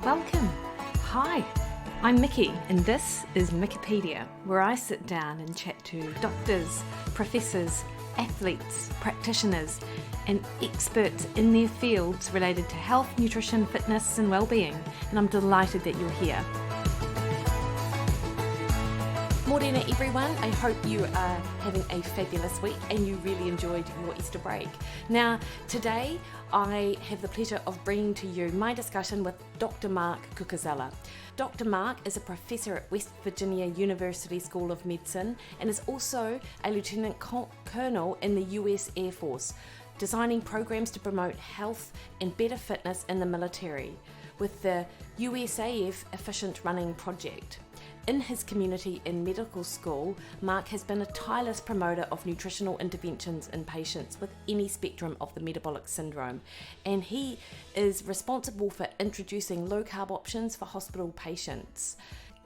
Welcome. Hi, I'm Mikki, and this is Mikkipedia, where I sit down and chat to doctors, professors, athletes, practitioners, and experts in their fields related to health, nutrition, fitness, and well-being. And I'm delighted that you're here. Morena everyone, I hope you are having a fabulous week and you really enjoyed your Easter break. Now, today I have the pleasure of bringing to you my discussion with Dr Mark Cucuzzella. Dr Mark is a professor at West Virginia University School of Medicine and is also a Lieutenant Colonel in the US Air Force, designing programs to promote health and better fitness in the military with the USAF Efficient Running Project. In his community in medical school, Mark has been a tireless promoter of nutritional interventions in patients with any spectrum of the metabolic syndrome, and he is responsible for introducing low-carb options for hospital patients.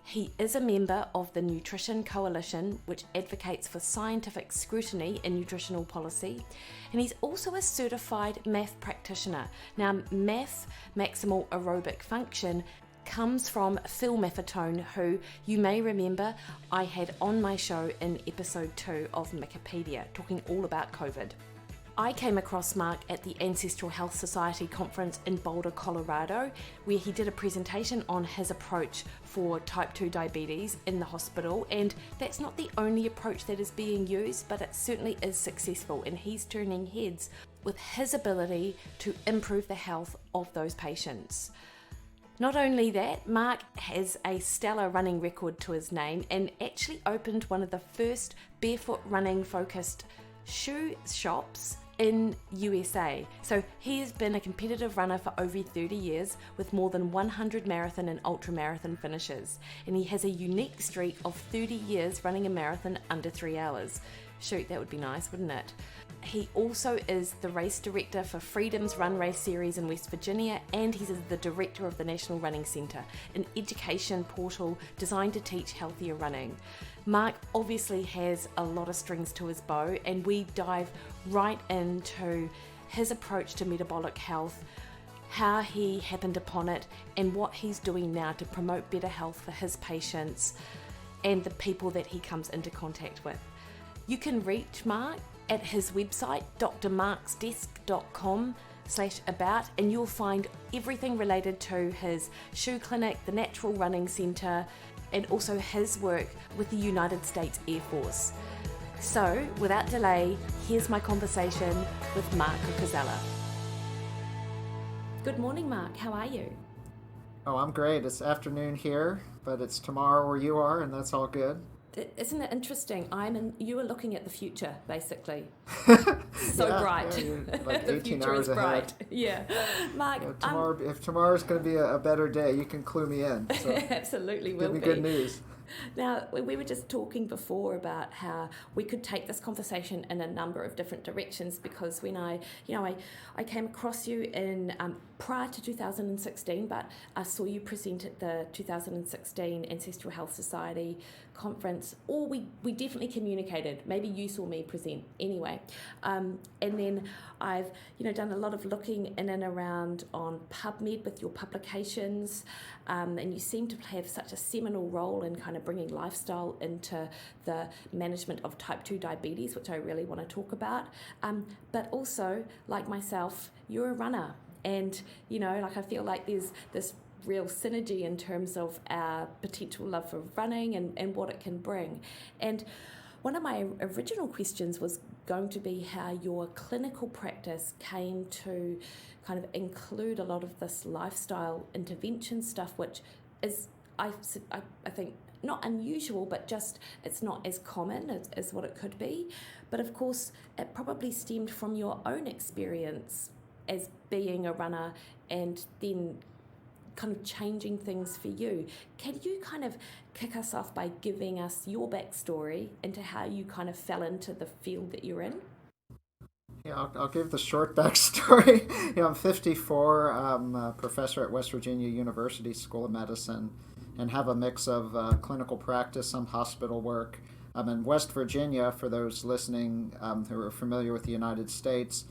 He is a member of the Nutrition Coalition, which advocates for scientific scrutiny in nutritional policy, and he's also a certified MAF practitioner. Now, MAF, Maximal Aerobic Function, comes from Phil Maffetone, who you may remember I had on my show in episode 2 of Mikkipedia, talking all about COVID. I came across Mark at the Ancestral Health Society conference in Boulder, Colorado, where he did a presentation on his approach for type 2 diabetes in the hospital, and that's not the only approach that is being used, but it certainly is successful, and he's turning heads with his ability to improve the health of those patients. Not only that, Mark has a stellar running record to his name and actually opened one of the first barefoot running focused shoe shops in USA. So he has been a competitive runner for over 30 years with more than 100 marathon and ultramarathon finishes, and he has a unique streak of 30 years running a marathon under 3 hours. Shoot, that would be nice, wouldn't it? He also is the race director for Freedom's Run Race Series in West Virginia, and he's the director of the National Running Center, an education portal designed to teach healthier running. Mark obviously has a lot of strings to his bow, and we dive right into his approach to metabolic health, how he happened upon it, and what he's doing now to promote better health for his patients and the people that he comes into contact with. You can reach Mark at his website, drmarksdesk.com/about, and you'll find everything related to his shoe clinic, the Natural Running Center, and also his work with the United States Air Force. So, without delay, here's my conversation with Mark Cucuzzella. Good morning, Mark. How are you? Oh, I'm great. It's afternoon here, but it's tomorrow where you are, and that's all good. Isn't it interesting? You are looking at the future, basically. So yeah, bright. Yeah, like The 18 future hours is bright. ahead. Yeah. Mark, if tomorrow's going to be a better day, you can clue me in. So absolutely will give me be. good news. Now, we were just talking before about how we could take this conversation in a number of different directions, because when I came across you in prior to 2016, but I saw you present at the 2016 Ancestral Health Society conference, or we definitely communicated. Maybe you saw me present anyway. And then I've done a lot of looking in and around on PubMed with your publications, and you seem to have such a seminal role in kind of bringing lifestyle into the management of type 2 diabetes, which I really want to talk about. But also, like myself, you're a runner, and I feel like there's this real synergy in terms of our potential love for running and what it can bring. And one of my original questions was going to be how your clinical practice came to kind of include a lot of this lifestyle intervention stuff, which is, I think, not unusual, but just it's not as common as what it could be. But of course, it probably stemmed from your own experience as being a runner and then kind of changing things for you. Can you kind of kick us off by giving us your backstory into how you kind of fell into the field that you're in? Yeah, I'll give the short backstory. I'm 54. I'm a professor at West Virginia University School of Medicine and have a mix of clinical practice, some hospital work. I'm in West Virginia, for those listening who are familiar with the United States.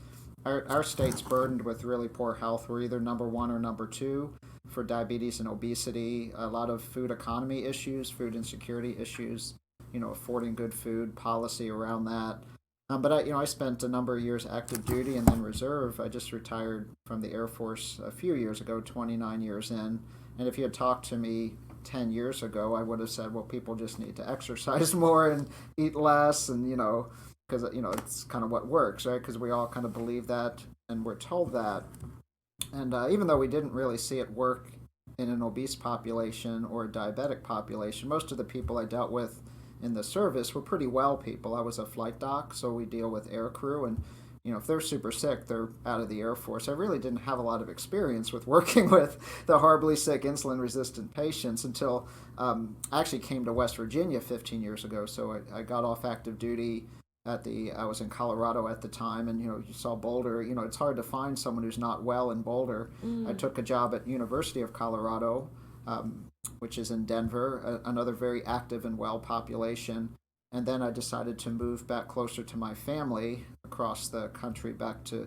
Our state's burdened with really poor health. We're either number 1 or number 2 for diabetes and obesity, a lot of food economy issues, food insecurity issues, affording good food, policy around that. But I spent a number of years active duty and then reserve. I just retired from the Air Force a few years ago, 29 years in. And if you had talked to me 10 years ago, I would have said, well, people just need to exercise more and eat less, and because it's kind of what works, right? Because we all kind of believe that, and we're told that. And even though we didn't really see it work in an obese population or a diabetic population, most of the people I dealt with in the service were pretty well people. I was a flight doc, so we deal with air crew, and if they're super sick, they're out of the Air Force. I really didn't have a lot of experience with working with the horribly sick, insulin-resistant patients until I actually came to West Virginia 15 years ago. So I got off active duty I was in Colorado at the time, and you saw Boulder. It's hard to find someone who's not well in Boulder. I took a job at University of Colorado, which is in Denver, another very active and well population. And then I decided to move back closer to my family across the country, back to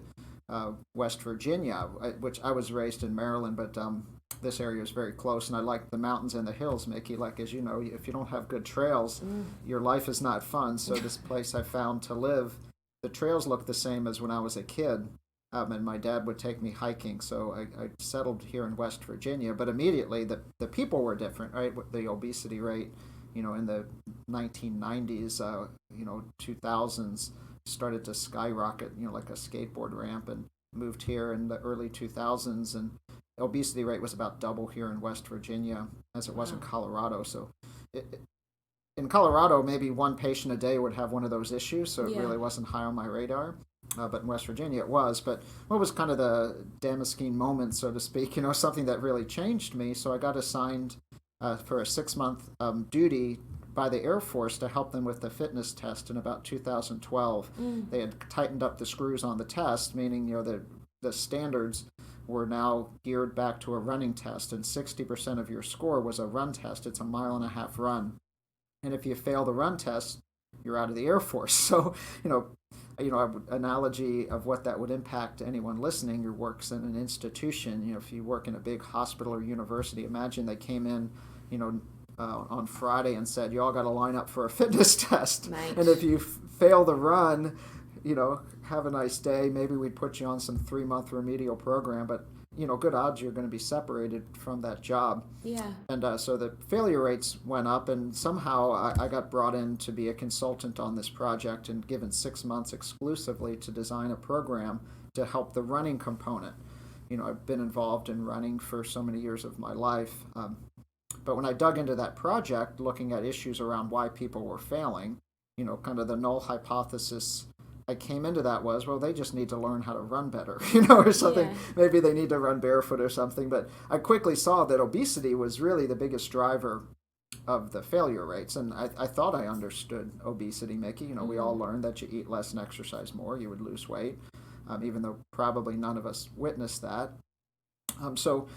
West Virginia, which I was raised in Maryland, but this area is very close, and I like the mountains and the hills, Mikki. Like, as you know, if you don't have good trails, your life is not fun. So this place I found to live, the trails look the same as when I was a kid, and my dad would take me hiking. So I settled here in West Virginia, but immediately the people were different, right? The obesity rate, in the 1990s, 2000s, started to skyrocket, like a skateboard ramp, and moved here in the early 2000s, and the obesity rate was about double here in West Virginia as it was in Colorado. So in Colorado, maybe one patient a day would have one of those issues, so it really wasn't high on my radar. But in West Virginia it was. But what was kind of the Damascene moment, so to speak, something that really changed me? So I got assigned for a 6-month duty by the Air Force to help them with the fitness test in about 2012. They had tightened up the screws on the test, meaning the standards were now geared back to a running test, and 60% of your score was a run test. It's a 1.5 mile run. And if you fail the run test, you're out of the Air Force. So, analogy of what that would impact anyone listening who works in an institution. If you work in a big hospital or university, imagine they came in, on Friday and said, you all got to line up for a fitness test. Nice. And if you fail the run, have a nice day. Maybe we'd put you on some 3-month remedial program, but good odds you're going to be separated from that job. Yeah. And so the failure rates went up, and somehow I got brought in to be a consultant on this project and given 6 months exclusively to design a program to help the running component. I've been involved in running for so many years of my life. But when I dug into that project, looking at issues around why people were failing, kind of the null hypothesis I came into that was, well, they just need to learn how to run better, or something. Yeah. Maybe they need to run barefoot or something. But I quickly saw that obesity was really the biggest driver of the failure rates. And I thought I understood obesity, Mikki. We all learned that you eat less and exercise more, you would lose weight, even though probably none of us witnessed that. So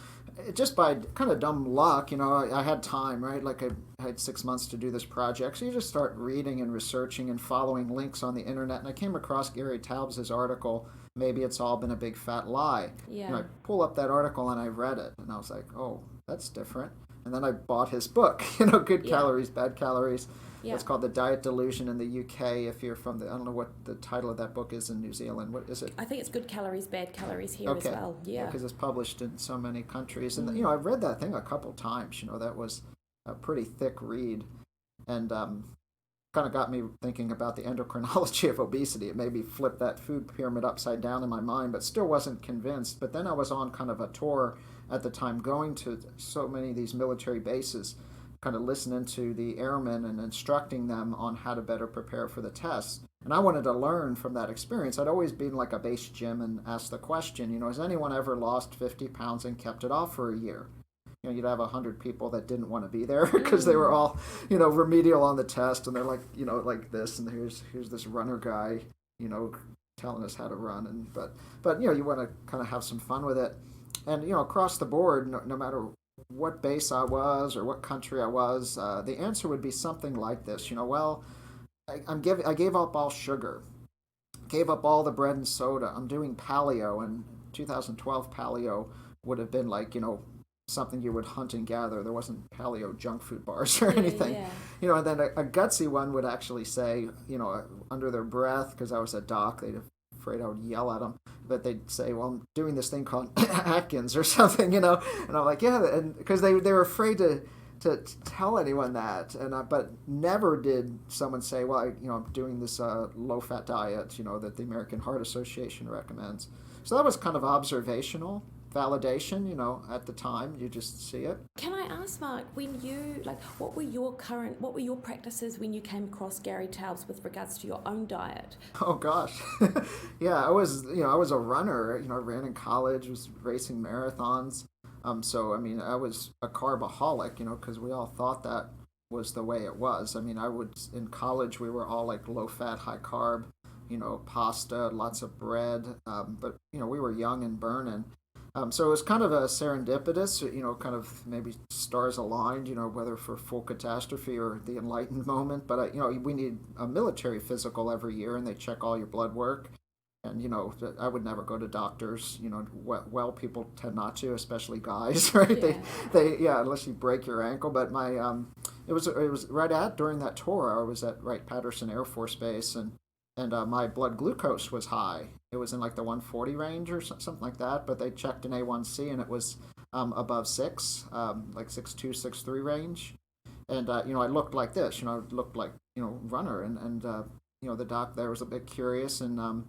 just by kind of dumb luck, I had time, right? Like I had 6 months to do this project. So you just start reading and researching and following links on the internet. And I came across Gary Taubes' article, Maybe It's All Been a Big Fat Lie. Yeah. And I pull up that article and I read it. And I was like, oh, that's different. And then I bought his book, Good Calories, Bad Calories. Yeah. It's called The Diet Delusion in the UK. If you're from I don't know what the title of that book is in New Zealand. What is it? I think it's Good Calories, Bad Calories here as well. Yeah. Because it's published in so many countries. And, I've read that thing a couple times. That was a pretty thick read. And kind of got me thinking about the endocrinology of obesity. It made me flip that food pyramid upside down in my mind, but still wasn't convinced. But then I was on kind of a tour at the time, going to so many of these military bases, kind of listening to the airmen and instructing them on how to better prepare for the tests. And I wanted to learn from that experience. I'd always been like a base gym and asked the question, has anyone ever lost 50 pounds and kept it off for a year? You'd have 100 people that didn't want to be there because they were all, remedial on the test, and they're like, like this, and here's this runner guy, telling us how to run, but you want to kind of have some fun with it, and across the board, no matter what base I was or what country I was, the answer would be something like this. I gave up all sugar, gave up all the bread and soda. I'm doing paleo, and 2012 paleo would have been like, something you would hunt and gather. There wasn't paleo junk food bars or anything. Yeah. And then a gutsy one would actually say, under their breath, because I was a doc, they'd afraid I would yell at them, but they'd say, well, I'm doing this thing called Atkins or something, and I'm like, yeah, and because they were afraid to tell anyone that, but never did someone say, well, I'm doing this low-fat diet, that the American Heart Association recommends. So that was kind of observational validation, at the time. You just see it. Can I ask, Mark, when you, what were your practices when you came across Gary Taubes with regards to your own diet? Oh, gosh. Yeah, I was a runner. I ran in college, was racing marathons. So, I was a carbaholic, because we all thought that was the way it was. In college, we were all like low-fat, high-carb, pasta, lots of bread. But, we were young and burning. So it was kind of a serendipitous, kind of maybe stars aligned, whether for full catastrophe or the enlightened moment. But, we need a military physical every year, and they check all your blood work. And, I would never go to doctors, well, people tend not to, especially guys, right? Yeah. Unless you break your ankle. But it was during that tour, I was at Wright-Patterson Air Force Base, and my blood glucose was high. It was in like the 140 range or something like that, but they checked an A1C and it was above 6, like 6.2, 6.3 range. And, I looked like this, I looked like, runner. And the doc there was a bit curious and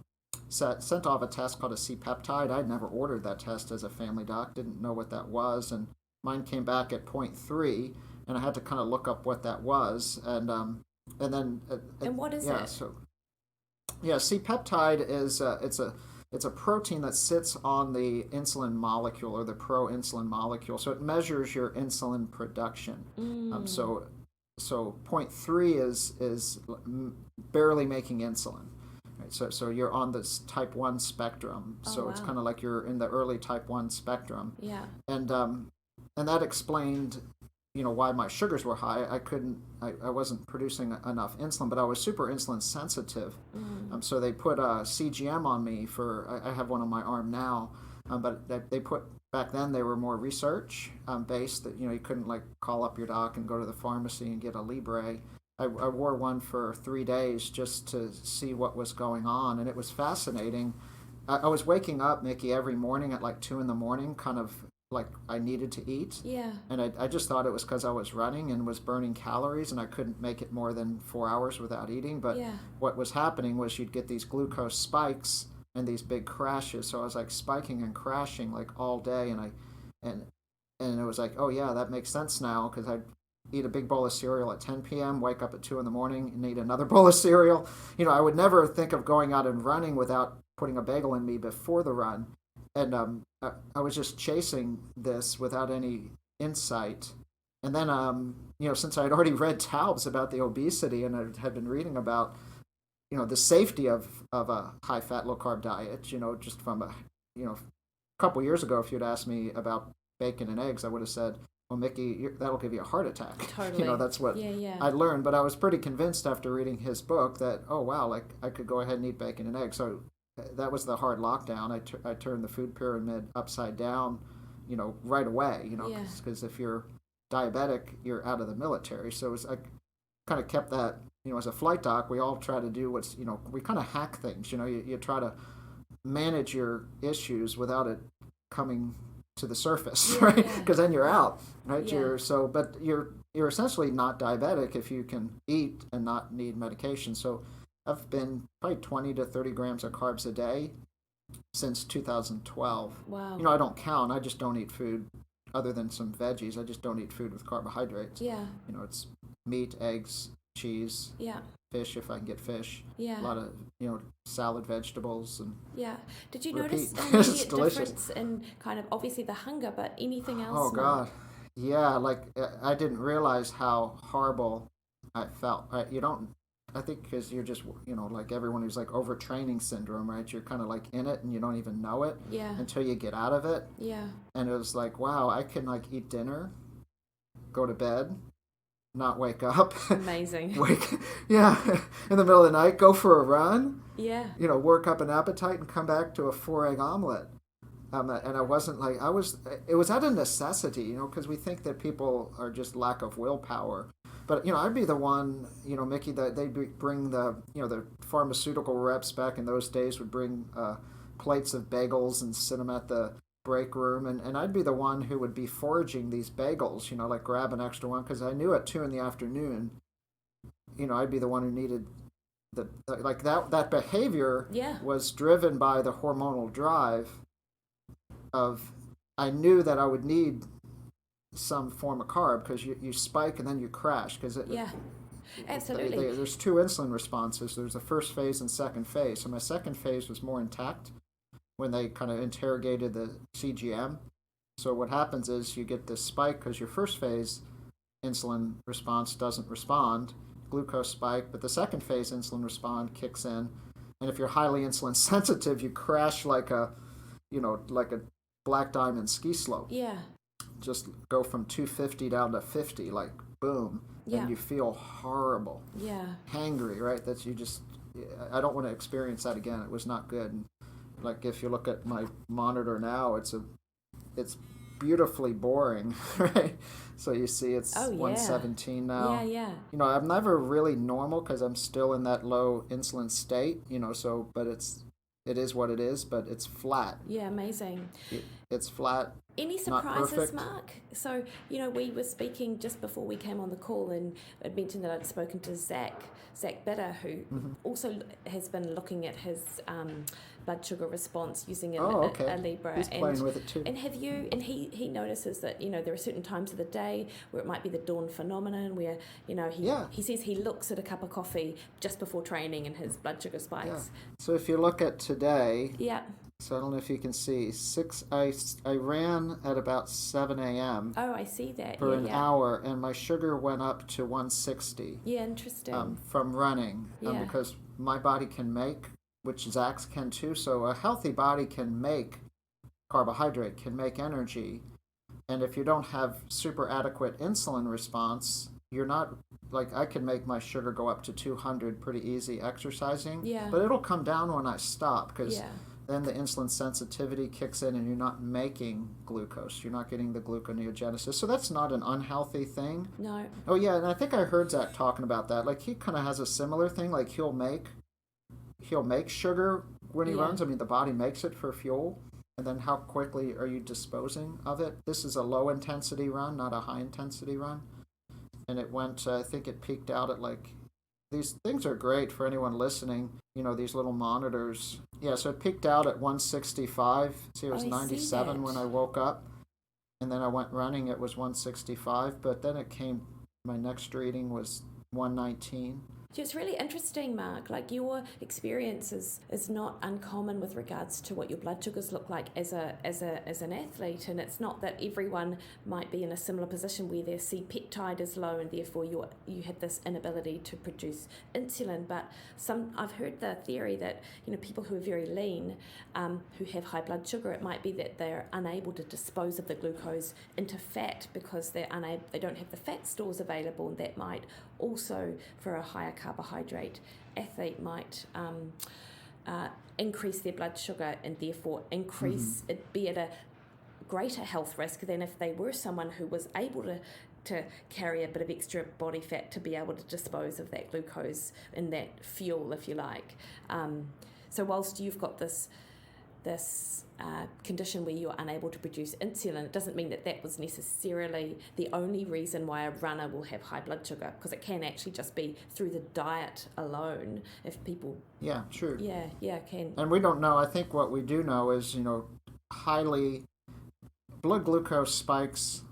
sent off a test called a C-peptide. I'd never ordered that test as a family doc, didn't know what that was. And mine came back at 0.3, and I had to kind of look up what that was. And then... and what is it? Yeah, C-peptide is it's a protein that sits on the insulin molecule or the pro-insulin molecule, so it measures your insulin production. So 0.3 is barely making insulin. Right? So you're on this type 1 spectrum. So it's kind of like you're in the early type 1 spectrum. Yeah. And that explained why my sugars were high. I wasn't producing enough insulin, but I was super insulin sensitive. So they put a CGM on me I have one on my arm now, but they put, back then they were more research based, that, you couldn't like call up your doc and go to the pharmacy and get a Libre. I wore one for 3 days just to see what was going on, and it was fascinating. I was waking up, Mikki, every morning at like 2 a.m, kind of like I needed to eat. Yeah. And I just thought it was because I was running and was burning calories and I couldn't make it more than 4 hours without eating. But what was happening was you'd get these glucose spikes and these big crashes. So I was like spiking and crashing like all day, and it was like, oh yeah, that makes sense now, because I'd eat a big bowl of cereal at 10 p.m., wake up at 2 a.m, and eat another bowl of cereal. I would never think of going out and running without putting a bagel in me before the run. And I was just chasing this without any insight. And then, since I had already read Taubes about the obesity and I had been reading about, the safety of a high-fat, low-carb diet, just from a couple years ago, if you'd asked me about bacon and eggs, I would have said, well, Mikki, that'll give you a heart attack. Totally. That's what I learned. But I was pretty convinced after reading his book that, oh, wow, like I could go ahead and eat bacon and eggs. So that was the hard lockdown. I turned the food pyramid upside down, right away, because if you're diabetic, you're out of the military. So I kind of kept that, as a flight doc, we all try to do what's, we kind of hack things, you try to manage your issues without it coming to the surface, right? Because then you're out, right? But you're essentially not diabetic if you can eat and not need medication. So I've been probably 20 to 30 grams of carbs a day since 2012. Wow. I don't count. I just don't eat food other than some veggies. I just don't eat food with carbohydrates. Yeah. It's meat, eggs, cheese, fish if I can get fish. Yeah. A lot of, salad, vegetables, and Did you repeat. notice an immediate delicious. difference in kind of obviously the hunger, but anything else? Oh, God. Yeah, like I didn't realize how horrible I felt. I think because you're just, like everyone who's like overtraining syndrome, right? You're kind of like in it and you don't even know it until you get out of it. Yeah. And it was like, wow, I can like eat dinner, go to bed, not wake up. Amazing. In the middle of the night, go for a run. Yeah. Work up an appetite and come back to a 4-egg omelet. And I wasn't like, it was out of necessity, because we think that people are just lack of willpower. But, I'd be the one, Mikki, that they'd bring the pharmaceutical reps back in those days would bring plates of bagels and sit them at the break room. And I'd be the one who would be foraging these bagels, like grab an extra one. Because I knew at 2 p.m, I'd be the one who needed that behavior was driven by the hormonal drive of, I knew that I would need some form of carb because you spike and then you crash because absolutely. There's 2 insulin responses. There's the first phase and second phase. So my second phase was more intact when they kind of interrogated the CGM. So what happens is you get this spike because your first phase insulin response doesn't respond, glucose spike, but the second phase insulin response kicks in, and if you're highly insulin sensitive, you crash like a black diamond ski slope. Yeah. Just go from 250 down to 50, like boom, and you feel horrible. Yeah. Hangry, right? That you just, I don't want to experience that again. It was not good. And like if you look at my monitor now, it's beautifully boring, right? So you see it's 117 now. Yeah. I'm never really normal because I'm still in that low insulin state, so, but it is what it is, but it's flat. Yeah, amazing. It's flat. Any surprises, Mark? So, we were speaking just before we came on the call, and I'd mentioned that I'd spoken to Zach Bitter, who also has been looking at his blood sugar response using a Libra. He's playing with it too. And he notices that, there are certain times of the day where it might be the dawn phenomenon where, he says he looks at a cup of coffee just before training and his blood sugar spikes. Yeah. So if you look at today, so I don't know if you can see, I ran at about 7 a.m. Oh, I see that. For an hour, and my sugar went up to 160. Yeah, interesting. From running, because my body can make, which Zach's can too, so a healthy body can make carbohydrate, can make energy, and if you don't have super adequate insulin response, you're not, like I can make my sugar go up to 200 pretty easy exercising, but it'll come down when I stop, because then the insulin sensitivity kicks in and you're not making glucose. You're not getting the gluconeogenesis. So that's not an unhealthy thing. No. Oh, yeah, and I think I heard Zach talking about that. Like, he kind of has a similar thing. Like, he'll make sugar when he runs. I mean, the body makes it for fuel. And then how quickly are you disposing of it? This is a low-intensity run, not a high-intensity run. And it went, I think it peaked out at like, these things are great for anyone listening, these little monitors. Yeah, so it peaked out at 165. See, it was 97 when I woke up. And then I went running, it was 165. But then my next reading was 119. It's really interesting, Mark. Like, your experience is not uncommon with regards to what your blood sugars look like as an athlete, and it's not that everyone might be in a similar position where their C-peptide is low and therefore you have this inability to produce insulin. But I've heard the theory that people who are very lean, who have high blood sugar, it might be that they're unable to dispose of the glucose into fat because they don't have the fat stores available, and that might also, for a higher carbohydrate athlete, might increase their blood sugar and therefore be at a greater health risk than if they were someone who was able to carry a bit of extra body fat to be able to dispose of that glucose and that fuel, if you like. So whilst you've got this condition where you're unable to produce insulin, it doesn't mean that was necessarily the only reason why a runner will have high blood sugar, because it can actually just be through the diet alone if people... Yeah, true. Yeah, can. And we don't know. I think what we do know is, highly blood glucose spikes,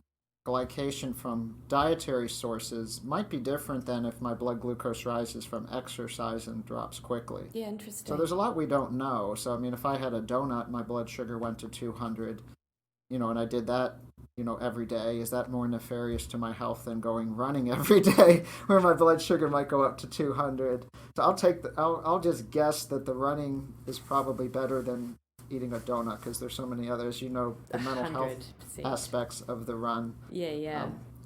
glycation from dietary sources might be different than if my blood glucose rises from exercise and drops quickly. Yeah, interesting. So there's a lot we don't know. So, I mean, if I had a donut, my blood sugar went to 200, and I did that, every day, is that more nefarious to my health than going running every day where my blood sugar might go up to 200? So I'll just guess that the running is probably better than eating a donut, because there's so many others, the mental 100%. health aspects of the run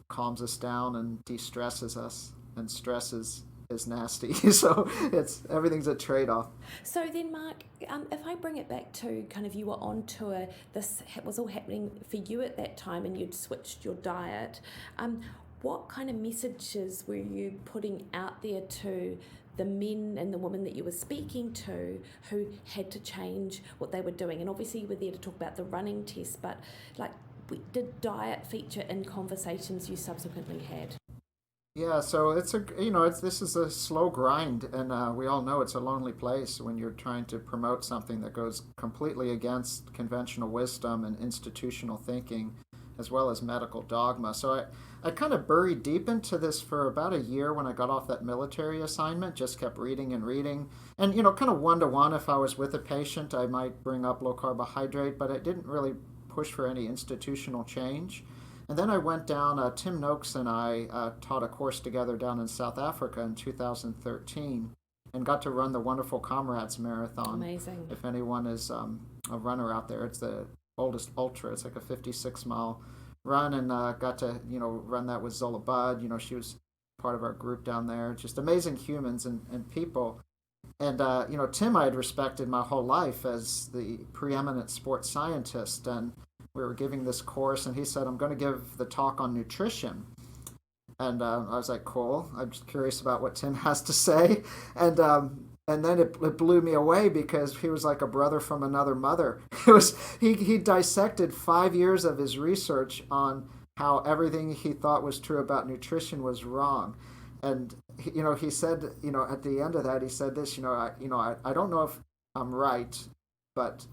calms us down and de-stresses us, and stress is is nasty. So everything's a trade-off. So then, Mark, if I bring it back to kind of you were on tour, this was all happening for you at that time, and you'd switched your diet. What kind of messages were you putting out there to the men and the women that you were speaking to who had to change what they were doing? And obviously you were there to talk about the running test, but like, did diet feature in conversations you subsequently had? Yeah, so this is a slow grind, and we all know it's a lonely place when you're trying to promote something that goes completely against conventional wisdom and institutional thinking, as well as medical dogma. So I kind of buried deep into this for about a year when I got off that military assignment, just kept reading and reading. And, kind of one-to-one, if I was with a patient, I might bring up low carbohydrate, but I didn't really push for any institutional change. And then I went down, Tim Noakes and I taught a course together down in South Africa in 2013 and got to run the Wonderful Comrades Marathon. Amazing. If anyone is a runner out there, it's the oldest ultra. It's like a 56-mile run, and got to, run that with Zola Budd. She was part of our group down there. Just amazing humans and people. And, Tim I had respected my whole life as the preeminent sports scientist, and we were giving this course, and he said, I'm going to give the talk on nutrition. And I was like, cool. I'm just curious about what Tim has to say. And then it blew me away because he was like a brother from another mother. He dissected 5 years of his research on how everything he thought was true about nutrition was wrong. And, he said, at the end of that, he said this, I don't know if I'm right, but,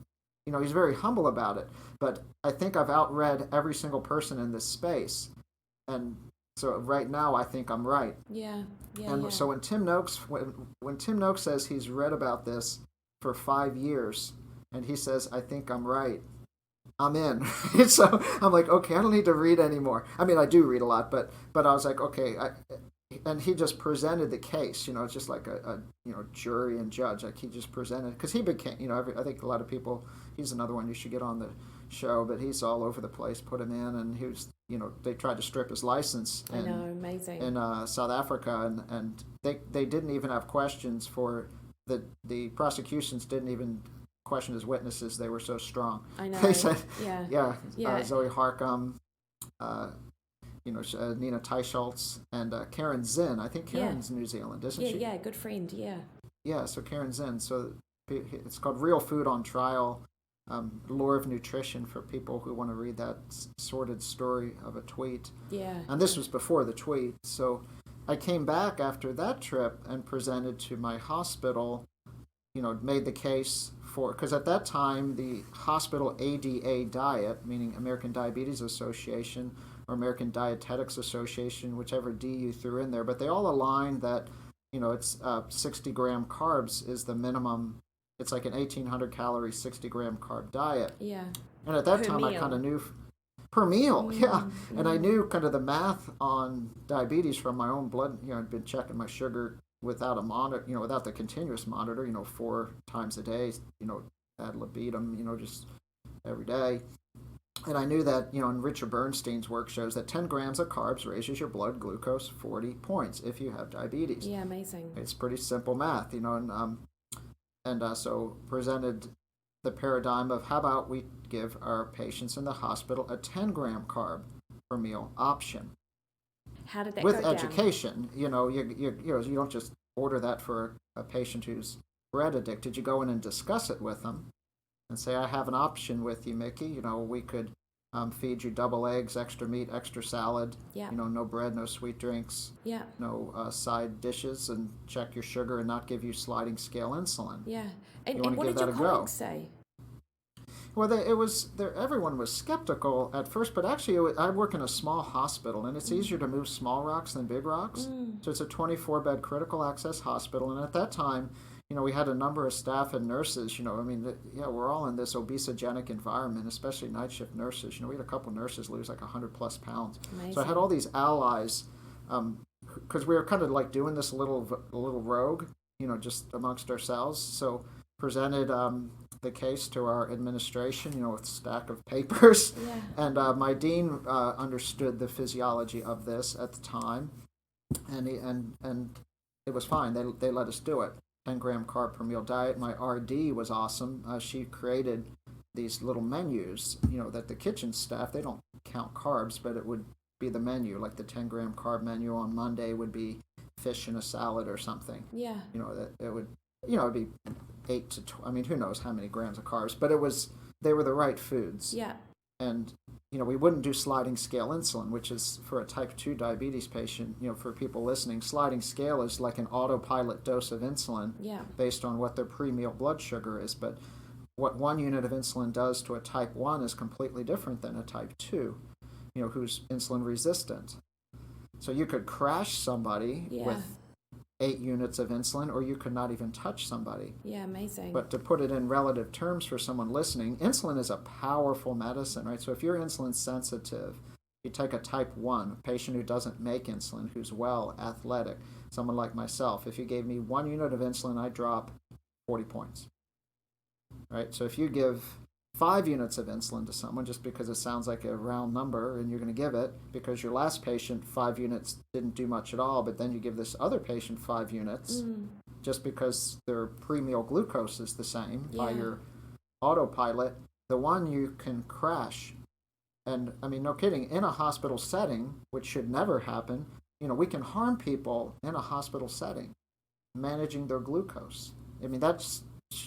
he's very humble about it. But I think I've outread every single person in this space. And so right now, I think I'm right. Yeah. So when Tim Noakes says he's read about this for 5 years, and he says, I think I'm right, I'm in. So I'm like, okay, I don't need to read anymore. I mean, I do read a lot, but I was like, okay. And he just presented the case. It's just like a jury and judge. Like he just presented, because he became, I think a lot of people. He's another one you should get on the show, but he's all over the place. Put him in, and he was, they tried to strip his license. I know, amazing. In South Africa, and they didn't even have questions for the prosecutions didn't even question his witnesses. They were so strong. I know. They said, yeah. Zoe Harcum, Nina Teicholz, and Karen Zinn. I think Karen's New Zealand, isn't she? Yeah, good friend, yeah. Yeah, so Karen Zinn. So it's called Real Food on Trial, Lore of Nutrition for people who want to read that sordid story of a tweet. Yeah. And this was before the tweet. So I came back after that trip and presented to my hospital, made the case for, because at that time the hospital ADA diet, meaning American Diabetes Association or American Dietetics Association, whichever D you threw in there, but they all aligned that, it's 60-gram carbs is the minimum. It's like an 1,800 calorie, 60-gram carb diet. Yeah. And at that time, I kind of knew per meal, and I knew kind of the math on diabetes from my own blood. I'd been checking my sugar without a monitor, without the continuous monitor, 4 times a day, ad libitum, just every day. And I knew that, and Richard Bernstein's work shows that 10 grams of carbs raises your blood glucose 40 points if you have diabetes. Yeah, amazing. It's pretty simple math, and so presented the paradigm of how about we give our patients in the hospital a 10-gram carb per meal option. How did that with go education? Down? You don't just order that for a patient who's bread addicted. You go in and discuss it with them and say, I have an option with you, Mikki. We could feed you double eggs, extra meat, extra salad. Yeah. No bread, no sweet drinks. Yeah. No side dishes, and check your sugar and not give you sliding scale insulin. Yeah. And what give did that your a go? colleagues say? Well, everyone was skeptical at first, but actually I work in a small hospital, and it's easier to move small rocks than big rocks. So it's a 24-bed critical access hospital, and at that time, we had a number of staff and nurses, we're all in this obesogenic environment, especially night shift nurses. We had a couple nurses lose like 100+ pounds. Amazing. So I had all these allies, because we were kind of like doing this a little rogue, just amongst ourselves. So presented the case to our administration, with a stack of papers. Yeah. And my dean understood the physiology of this at the time, and it was fine. They let us do it. 10-gram carb per meal diet. My RD was awesome. She created these little menus, that the kitchen staff, they don't count carbs, but it would be the menu, like the 10-gram carb menu on Monday would be fish in a salad or something. Yeah. That it would, it'd be 8 to 12, who knows how many grams of carbs, but they were the right foods. Yeah. And, we wouldn't do sliding scale insulin, which is for a type 2 diabetes patient, for people listening, sliding scale is like an autopilot dose of insulin based on what their pre-meal blood sugar is. But what 1 unit of insulin does to a type 1 is completely different than a type 2, who's insulin resistant. So you could crash somebody with 8 units of insulin, or you could not even touch somebody. Yeah, amazing. But to put it in relative terms for someone listening, insulin is a powerful medicine, right? So if you're insulin sensitive, you take a type 1, a patient who doesn't make insulin, who's well, athletic, someone like myself, if you gave me 1 unit of insulin, I'd drop 40 points, right? So if you give 5 units of insulin to someone, just because it sounds like a round number, and you're going to give it because your last patient 5 units didn't do much at all, but then you give this other patient 5 units just because their pre-meal glucose is the same by your autopilot, the one you can crash. And no kidding, in a hospital setting, which should never happen, we can harm people in a hospital setting managing their glucose.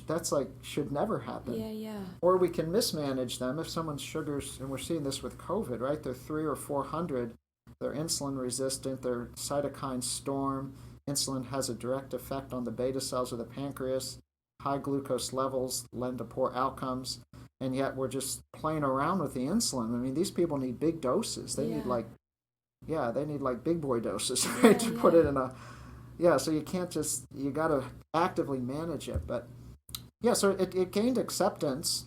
That's like should never happen. Yeah. Or we can mismanage them if someone's sugars, and we're seeing this with COVID, right? They're 300 or 400, they're insulin resistant, they're cytokine storm. Insulin has a direct effect on the beta cells of the pancreas. High glucose levels lend to poor outcomes, and yet we're just playing around with the insulin. These people need big doses. They need they need big boy doses, right? To put it in a, so you can't just, you got to actively manage it. But so it gained acceptance,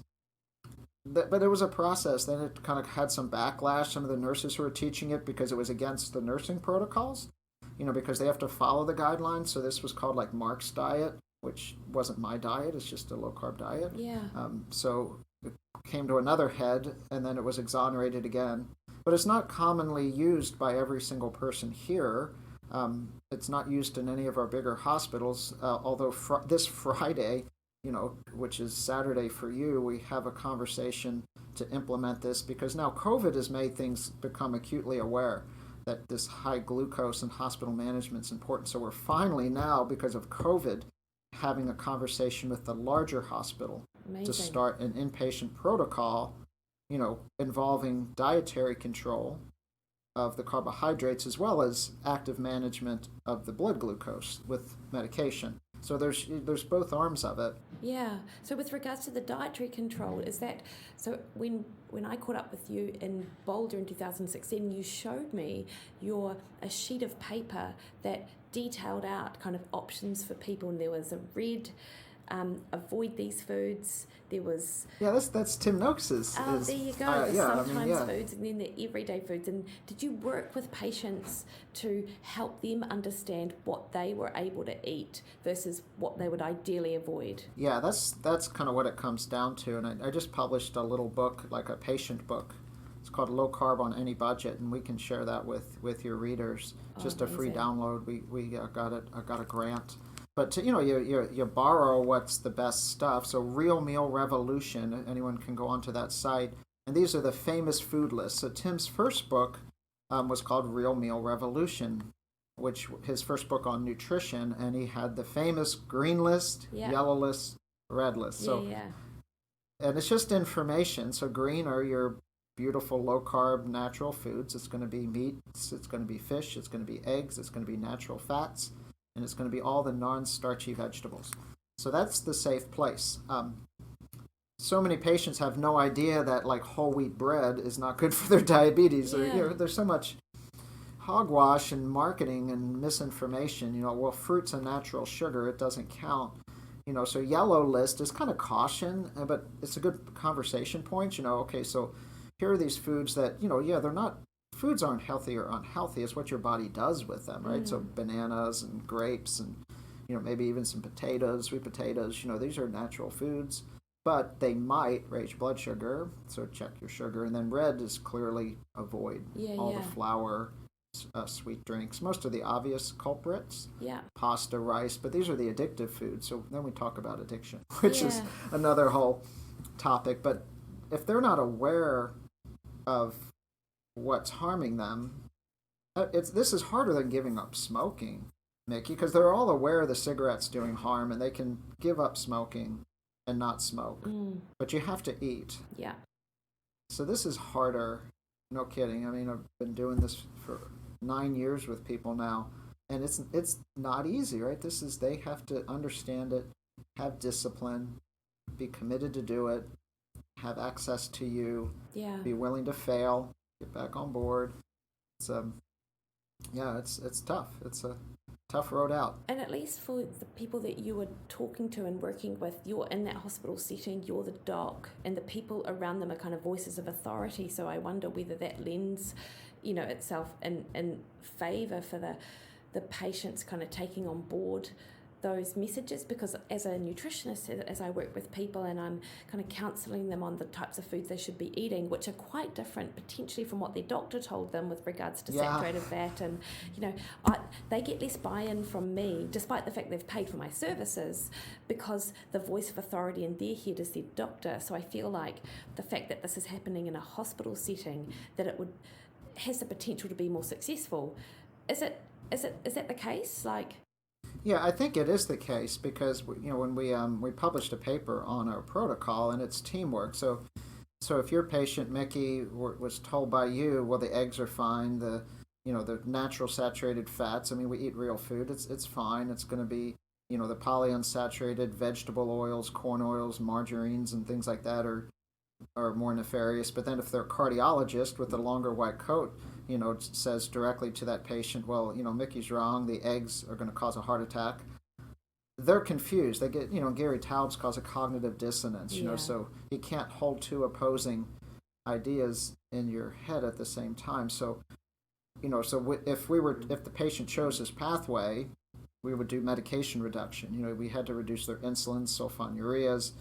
but it was a process. Then it kind of had some backlash. Some of the nurses who were teaching it, because it was against the nursing protocols, because they have to follow the guidelines. So this was called like Mark's diet, which wasn't my diet. It's just a low-carb diet. Yeah. So it came to another head, and then it was exonerated again. But it's not commonly used by every single person here. It's not used in any of our bigger hospitals, although this Friday, which is Saturday for you, we have a conversation to implement this, because now COVID has made things become acutely aware that this high glucose and hospital management is important. So we're finally now, because of COVID, having a conversation with the larger hospital to start an inpatient protocol, involving dietary control of the carbohydrates as well as active management of the blood glucose with medication. So there's both arms of it. Yeah. So with regards to the dietary control, is that, so when I caught up with you in Boulder in 2016, you showed me a sheet of paper that detailed out kind of options for people, and there was a red, avoid these foods. There was that's Tim Noakes's. There you go. Sometimes foods, and then the everyday foods. And did you work with patients to help them understand what they were able to eat versus what they would ideally avoid? Yeah, that's kind of what it comes down to. And I just published a little book, like a patient book. It's called Low Carb on Any Budget, and we can share that with your readers. Just a free download. We got it. I got a grant. But you borrow what's the best stuff. So Real Meal Revolution, anyone can go onto that site. And these are the famous food lists. So Tim's first book was called Real Meal Revolution, which his first book on nutrition, and he had the famous green list, yellow list, red list. So, and it's just information. So green are your beautiful low-carb natural foods. It's going to be meats, it's going to be fish, it's going to be eggs, it's going to be natural fats, and it's going to be all the non-starchy vegetables. So that's the safe place. So many patients have no idea that like whole wheat bread is not good for their diabetes. Or, there's so much hogwash and marketing and misinformation. Well, fruit's a natural sugar, it doesn't count. So yellow list is kind of caution, but it's a good conversation point. Okay, so here are these foods that, they're not, foods aren't healthy or unhealthy. It's what your body does with them, right? So bananas and grapes and, maybe even some potatoes, sweet potatoes, these are natural foods, but they might raise your blood sugar. So check your sugar. And then red is clearly avoid all the flour, sweet drinks. Most of the obvious culprits, Yeah. pasta, rice, but these are the addictive foods. So then we talk about addiction, which is Yeah. another whole topic. But if they're not aware of what's harming them, this is harder than giving up smoking, Mikki, because they're all aware the cigarette's doing harm and they can give up smoking and not smoke. But you have to eat. Yeah. So this is harder. No kidding. I mean, I've been doing this for 9 years with people now, and it's not easy, right? They have to understand it, have discipline, be committed to do it, have access to you, be willing to fail, get back on board. It's it's tough. It's a tough road out. And at least for the people that you were talking to and working with, you're in that hospital setting, you're the doc, and the people around them are kind of voices of authority. So I wonder whether that lends, itself in favour for the patients kind of taking on board those messages, because as a nutritionist, as I work with people and I'm kind of counselling them on the types of foods they should be eating, which are quite different potentially from what their doctor told them with regards to saturated fat, and they get less buy-in from me despite the fact they've paid for my services, because the voice of authority in their head is their doctor. So I feel like the fact that this is happening in a hospital setting, that has the potential to be more successful. Is that the case? Yeah, I think it is the case, because when we published a paper on our protocol, and it's teamwork. So if your patient, Mikki, was told by you, well, the eggs are fine, the natural saturated fats, I mean, we eat real food, it's fine, it's going to be the polyunsaturated vegetable oils, corn oils, margarines, and things like that are more nefarious. But then if their cardiologist with the longer white coat says directly to that patient, well, Mikki's wrong, the eggs are going to cause a heart attack, they're confused. They get, Gary Taubes calls it cognitive dissonance, so you can't hold two opposing ideas in your head at the same time. So, if the patient chose this pathway, we would do medication reduction. We had to reduce their insulin, sulfonylureas,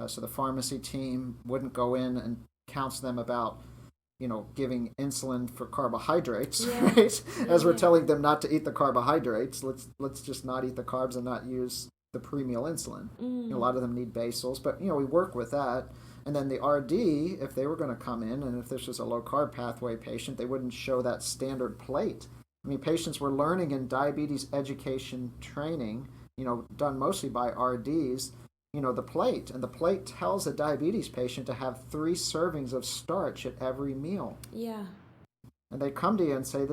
so the pharmacy team wouldn't go in and counsel them about giving insulin for carbohydrates, right? As we're telling them not to eat the carbohydrates, let's just not eat the carbs and not use the pre-meal insulin. A lot of them need basals, but we work with that. And then the RD, if they were going to come in, and if this was a low-carb pathway patient, they wouldn't show that standard plate. I mean, patients were learning in diabetes education training, done mostly by RDs, the plate. And the plate tells a diabetes patient to have 3 servings of starch at every meal. Yeah. And they come to you and say,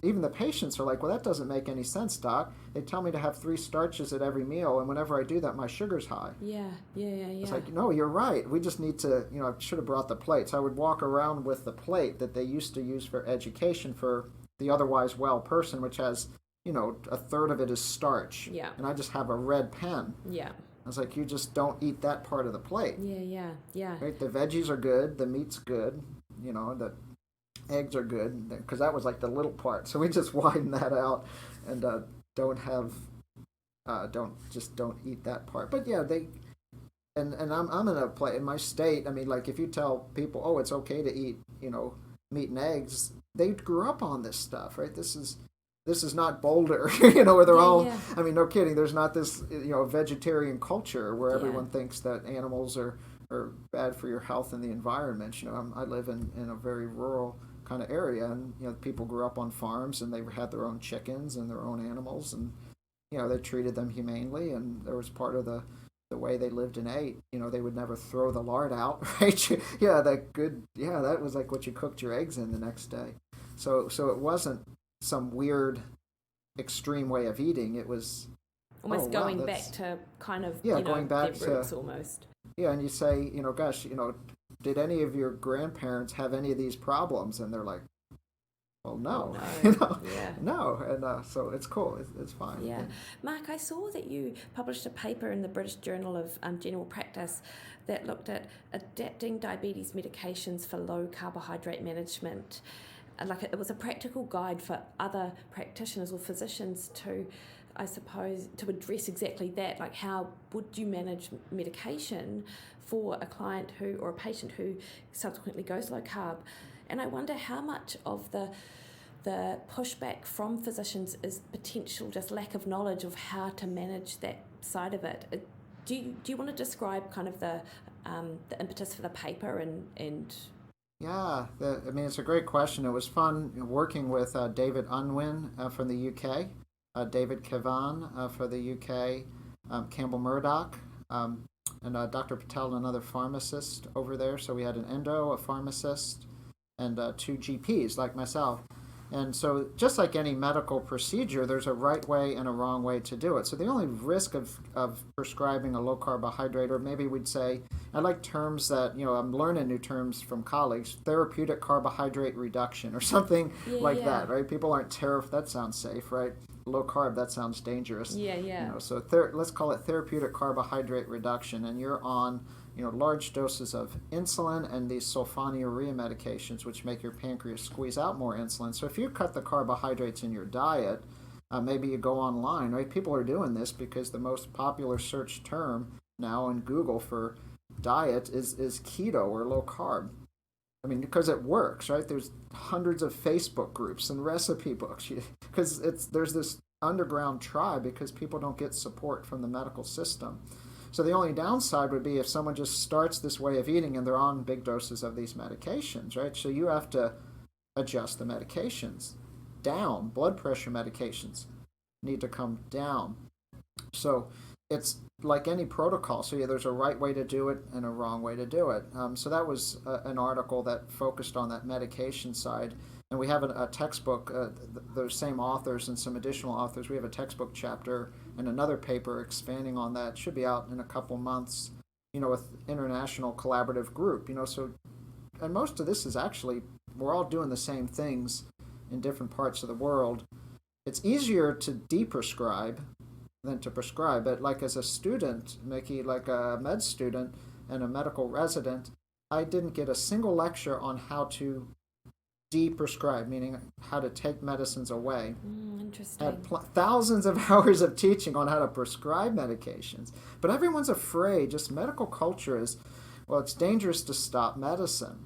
even the patients are like, well, that doesn't make any sense, doc. They tell me to have 3 starches at every meal, and whenever I do that, my sugar's high. Yeah. It's like, no, you're right. We just need to, I should have brought the plates. I would walk around with the plate that they used to use for education for the otherwise well person, which has, a third of it is starch. Yeah. And I just have a red pen. Yeah. I was like, you just don't eat that part of the plate. Yeah. Right? The veggies are good. The meat's good. The eggs are good, because that was like the little part. So we just widen that out and don't eat that part. But yeah, and I'm in a place in my state. I mean, like, if you tell people, oh, it's okay to eat, meat and eggs, they grew up on this stuff, right? This is not Boulder, where they're all. I mean, no kidding. There's not this, vegetarian culture where everyone thinks that animals are bad for your health and the environment. I live in a very rural kind of area, and people grew up on farms, and they had their own chickens and their own animals, and they treated them humanely, and there was part of the way they lived and ate. They would never throw the lard out, right? That was like what you cooked your eggs in the next day. So it wasn't some weird extreme way of eating. It was almost going back to kind of going back their roots almost. Yeah, and you say, gosh, did any of your grandparents have any of these problems? And they're like, well, no. No. And so it's cool. It's fine. Yeah. Mark, I saw that you published a paper in the British Journal of General Practice that looked at adapting diabetes medications for low carbohydrate management. It was a practical guide for other practitioners or physicians to, I suppose, to address exactly that. Like, how would you manage medication for a client or a patient who subsequently goes low carb? And I wonder how much of the the pushback from physicians is potential just lack of knowledge of how to manage that side of it. Do you want to describe kind of the impetus for the paper and Yeah, it's a great question. It was fun working with David Unwin from the UK, David Kevan for the UK, Campbell Murdoch, and Dr. Patel, another pharmacist over there. So we had an endo, a pharmacist, and 2 GPs like myself. And so just like any medical procedure, there's a right way and a wrong way to do it. So the only risk of prescribing a low carbohydrate, or maybe we'd say, I like terms that, I'm learning new terms from colleagues, therapeutic carbohydrate reduction or something that, right? People aren't terrified. That sounds safe, right? Low carb, that sounds dangerous. So let's call it therapeutic carbohydrate reduction. And you're on large doses of insulin and these sulfonylurea medications, which make your pancreas squeeze out more insulin. So if you cut the carbohydrates in your diet, maybe you go online, right? People are doing this because the most popular search term now in Google for diet is keto or low carb. Because it works, right? There's hundreds of Facebook groups and recipe books because there's this underground tribe because people don't get support from the medical system. So the only downside would be if someone just starts this way of eating and they're on big doses of these medications, right? So you have to adjust the medications down. Blood pressure medications need to come down. So it's like any protocol. So there's a right way to do it and a wrong way to do it. So that was an article that focused on that medication side. And we have a textbook, those same authors and some additional authors. We have a textbook chapter and another paper expanding on that. Should be out in a couple months, with international collaborative group. And most of this is actually, we're all doing the same things in different parts of the world. It's easier to de-prescribe than to prescribe. But like as a student, Mikki, like a med student and a medical resident, I didn't get a single lecture on how to de-prescribe, meaning how to take medicines away. Interesting. Had thousands of hours of teaching on how to prescribe medications. But everyone's afraid, just medical culture is, it's dangerous to stop medicine.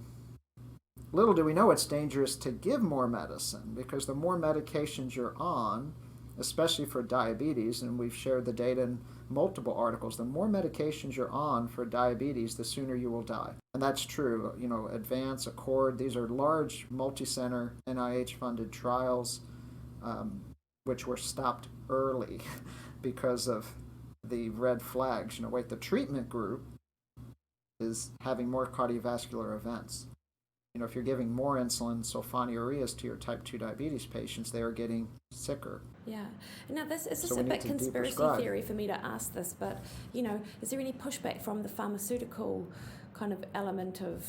Little do we know it's dangerous to give more medicine, because the more medications you're on, especially for diabetes, and we've shared the data in multiple articles, the more medications you're on for diabetes, the sooner you will die. And that's true. Advance, Accord, these are large multi-center NIH-funded trials, which were stopped early because of the red flags. The treatment group is having more cardiovascular events. If you're giving more insulin, sulfonylureas to your type 2 diabetes patients, they are getting sicker. Yeah. Now, this is just a bit conspiracy theory for me to ask this, but, is there any pushback from the pharmaceutical kind of element of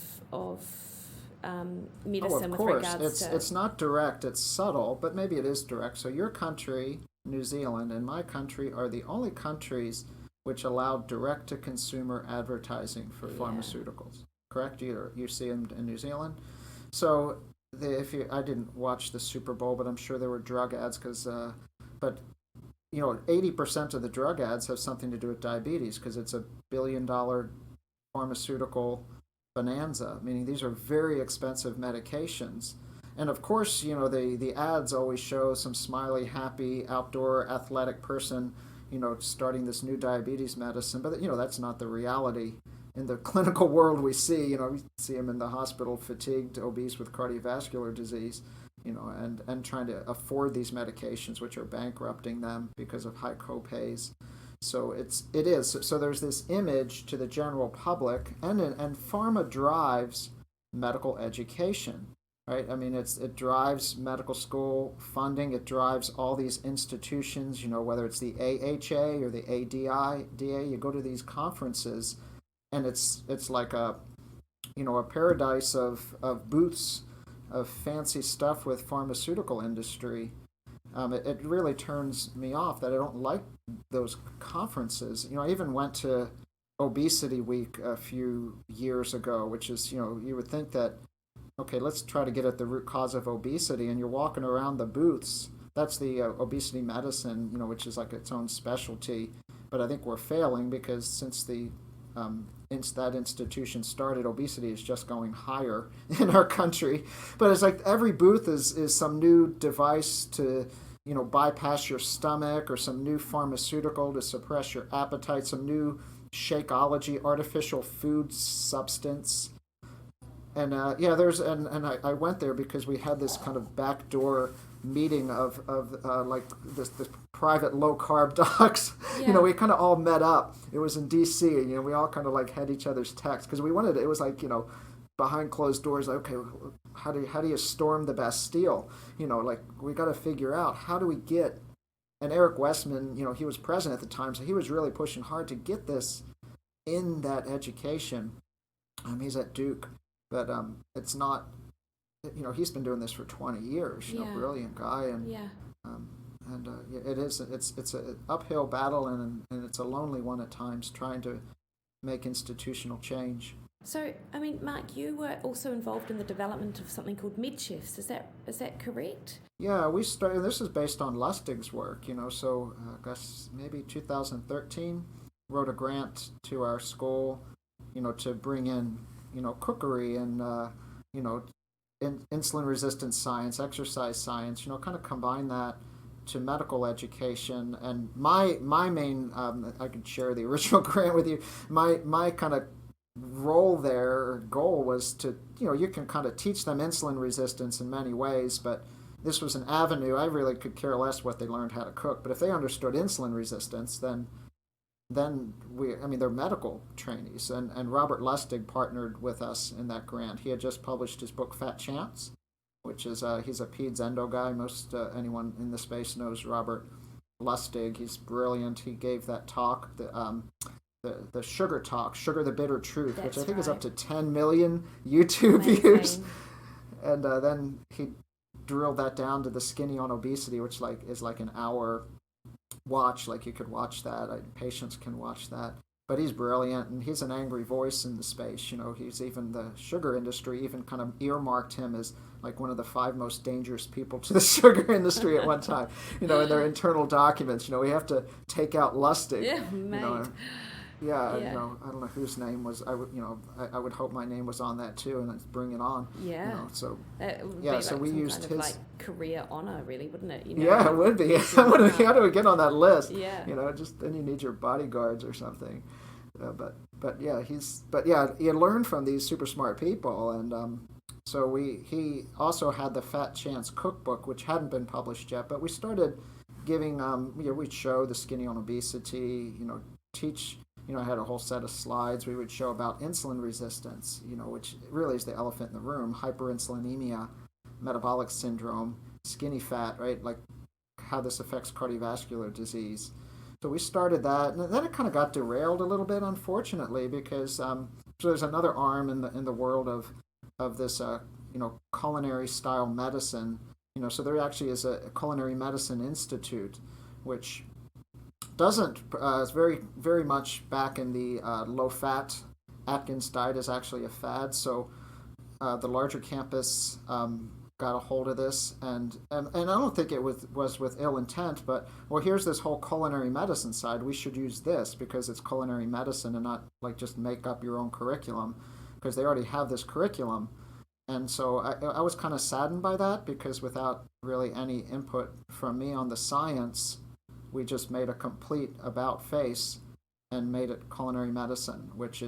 medicine with regards to... It's not direct, it's subtle, but maybe it is direct. So your country, New Zealand, and my country are the only countries which allow direct-to-consumer advertising for pharmaceuticals. Correct? You see them in New Zealand. So I didn't watch the Super Bowl, but I'm sure there were drug ads but 80% of the drug ads have something to do with diabetes because it's $1 billion pharmaceutical bonanza. Meaning these are very expensive medications, and of course the ads always show some smiley, happy outdoor athletic person starting this new diabetes medicine, but that's not the reality. In the clinical world we see, we see them in the hospital, fatigued, obese with cardiovascular disease, and trying to afford these medications, which are bankrupting them because of high copays. So it is. So there's this image to the general public, and pharma drives medical education, right? It drives medical school funding. It drives all these institutions, whether it's the AHA or the ADA. You go to these conferences, and it's like a paradise of booths of fancy stuff with pharmaceutical industry. It really turns me off that I don't like those conferences. I even went to Obesity Week a few years ago, which is, you would think that, okay, let's try to get at the root cause of obesity, and you're walking around the booths. That's the obesity medicine, which is like its own specialty. But I think we're failing because since the that institution started, obesity is just going higher in our country. But it's like every booth is some new device to, bypass your stomach, or some new pharmaceutical to suppress your appetite, some new Shakeology artificial food substance. And I went there because we had this kind of backdoor meeting of like this private low carb docs. Yeah. We kind of all met up. It was in D.C. and we all kind of like had each other's texts because we wanted it was like behind closed doors. Like, okay, how do you storm the Bastille? Like we got to figure out how do we get. And Eric Westman, he was president at the time, so he was really pushing hard to get this in that education. He's at Duke. But it's not, he's been doing this for 20 years. Brilliant guy, and it's an uphill battle, and it's a lonely one at times, trying to make institutional change. So, Mark, you were also involved in the development of something called MedChefs. Is that correct? Yeah, we started. This is based on Lustig's work. So I guess maybe 2013, wrote a grant to our school, to bring in. Cookery and, insulin resistance science, exercise science, kind of combine that to medical education. And my main, I could share the original grant with you, my kind of role there, or goal was to, you can kind of teach them insulin resistance in many ways, but this was an avenue. I really could care less what they learned how to cook, but if they understood insulin resistance, then they're medical trainees, and Robert Lustig partnered with us in that grant. He had just published his book Fat Chance, which is he's a peds endo guy. Most anyone in the space knows Robert Lustig. He's brilliant. He gave that talk, the sugar talk, Sugar the Bitter Truth, which I think is up to 10 million YouTube views. And then he drilled that down to the Skinny on Obesity, which is like an hour watch. Like you could watch that, patients can watch that. But he's brilliant, and he's an angry voice in the space. He's even, the sugar industry even kind of earmarked him as like one of the 5 most dangerous people to the sugar industry at one time. In their internal documents, we have to take out Lustig. Yeah, mate. Yeah. I don't know whose name was. I would hope my name was on that too, and let's bring it on. Yeah. So that would yeah, be so like we some used kind of his career honor, really, wouldn't it? Yeah, it would be. How do we get on that list? Yeah. Just then you need your bodyguards or something. But you learn from these super smart people, and so he also had the Fat Chance cookbook, which hadn't been published yet, but we started giving we'd show the Skinny on Obesity, teach. I had a whole set of slides we would show about insulin resistance, which really is the elephant in the room, hyperinsulinemia, metabolic syndrome, skinny fat, right? Like how this affects cardiovascular disease. So we started that, and then it kind of got derailed a little bit, unfortunately, because so there's another arm in the world of this culinary style medicine. So there actually is a Culinary Medicine Institute, which doesn't is very very much back in the low fat. Atkins diet is actually a fad. So the larger campus got a hold of this, and I don't think it was with ill intent, but here's this whole culinary medicine side. We should use this because it's culinary medicine and not like just make up your own curriculum, because they already have this curriculum. And so I was kind of saddened by that, because without really any input from me on the science, we just made a complete about face and made it culinary medicine, which